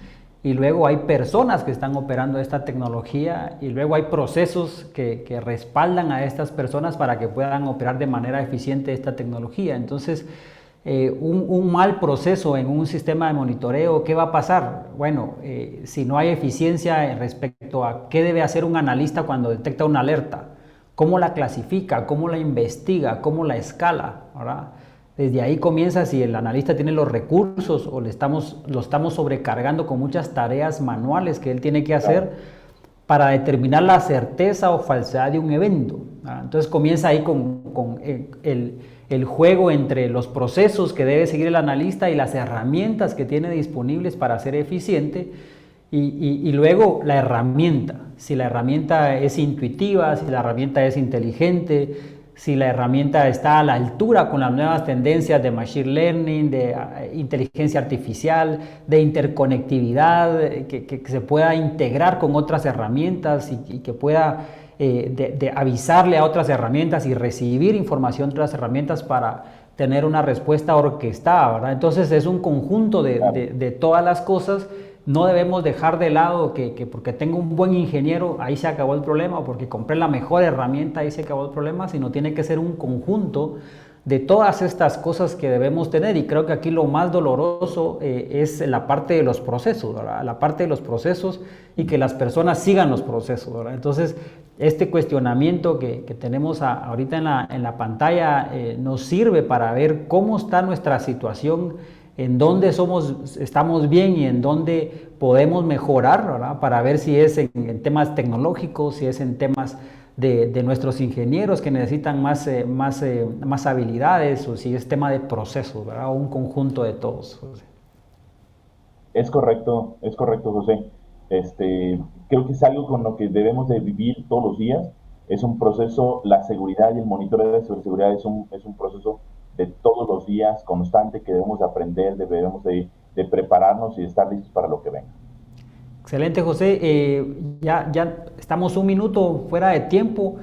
Y luego hay personas que están operando esta tecnología y luego hay procesos que respaldan a estas personas para que puedan operar de manera eficiente esta tecnología. Entonces, un mal proceso en un sistema de monitoreo, ¿qué va a pasar? Bueno, si no hay eficiencia respecto a qué debe hacer un analista cuando detecta una alerta, cómo la clasifica, cómo la investiga, cómo la escala, ¿verdad? Desde ahí comienza si el analista tiene los recursos o lo estamos sobrecargando con muchas tareas manuales que él tiene que hacer para determinar la certeza o falsedad de un evento. Entonces comienza ahí con el juego entre los procesos que debe seguir el analista y las herramientas que tiene disponibles para ser eficiente y luego la herramienta. Si la herramienta es intuitiva, si la herramienta es inteligente, si la herramienta está a la altura con las nuevas tendencias de Machine Learning, de inteligencia artificial, de interconectividad, que se pueda integrar con otras herramientas y que pueda de avisarle a otras herramientas y recibir información de otras herramientas para tener una respuesta orquestada, ¿verdad? Entonces es un conjunto de todas las cosas no debemos dejar de lado que porque tengo un buen ingeniero, ahí se acabó el problema, o porque compré la mejor herramienta, ahí se acabó el problema, sino tiene que ser un conjunto de todas estas cosas que debemos tener. Y creo que aquí lo más doloroso es la parte de los procesos, ¿verdad? La parte de los procesos y que las personas sigan los procesos, ¿verdad? Entonces, este cuestionamiento que tenemos ahorita en la pantalla nos sirve para ver cómo está nuestra situación, en dónde estamos bien y en dónde podemos mejorar, ¿verdad? Para ver si es en temas tecnológicos, si es en temas de nuestros ingenieros que necesitan más habilidades, o si es tema de procesos, ¿verdad? O un conjunto de todos. Es correcto, José. Creo que es algo con lo que debemos de vivir todos los días. Es un proceso, la seguridad y el monitoreo de ciberseguridad es un proceso de todos los días, constante, que debemos de aprender, debemos de prepararnos y de estar listos para lo que venga. Excelente, José. Ya estamos un minuto fuera de tiempo.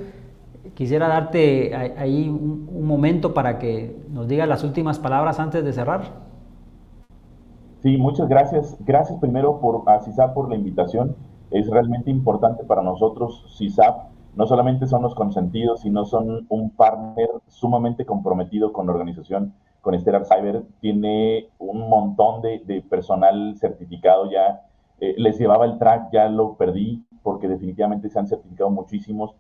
Quisiera darte ahí un momento para que nos digas las últimas palabras antes de cerrar. Sí, muchas gracias. Gracias primero a CISAP por la invitación. Es realmente importante para nosotros. CISAP no solamente son los consentidos, sino son un partner sumamente comprometido con la organización, con Stellar Cyber. Tiene un montón de personal certificado ya. Les llevaba el track, ya lo perdí, porque definitivamente se han certificado muchísimos.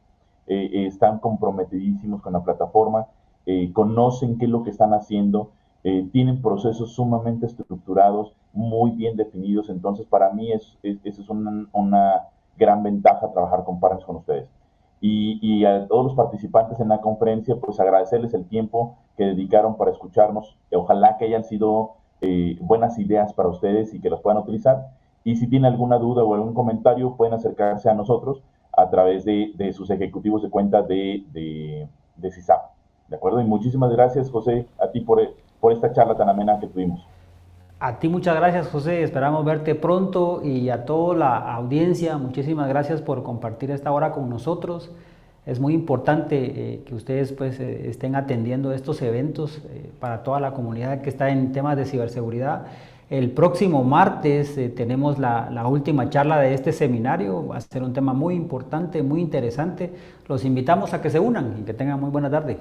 Están comprometidísimos con la plataforma, conocen qué es lo que están haciendo, tienen procesos sumamente estructurados, muy bien definidos. Entonces, para mí eso es una gran ventaja trabajar con partners con ustedes. Y a todos los participantes en la conferencia, pues agradecerles el tiempo que dedicaron para escucharnos. Ojalá que hayan sido buenas ideas para ustedes y que las puedan utilizar. Y si tienen alguna duda o algún comentario, pueden acercarse a nosotros a través de sus ejecutivos de cuenta de CISAP. ¿De acuerdo? Y muchísimas gracias, José, a ti por esta charla tan amena que tuvimos. A ti muchas gracias, José. Esperamos verte pronto, y a toda la audiencia, muchísimas gracias por compartir esta hora con nosotros. Es muy importante que ustedes pues estén atendiendo estos eventos para toda la comunidad que está en temas de ciberseguridad. El próximo martes tenemos la última charla de este seminario. Va a ser un tema muy importante, muy interesante. Los invitamos a que se unan y que tengan muy buena tarde.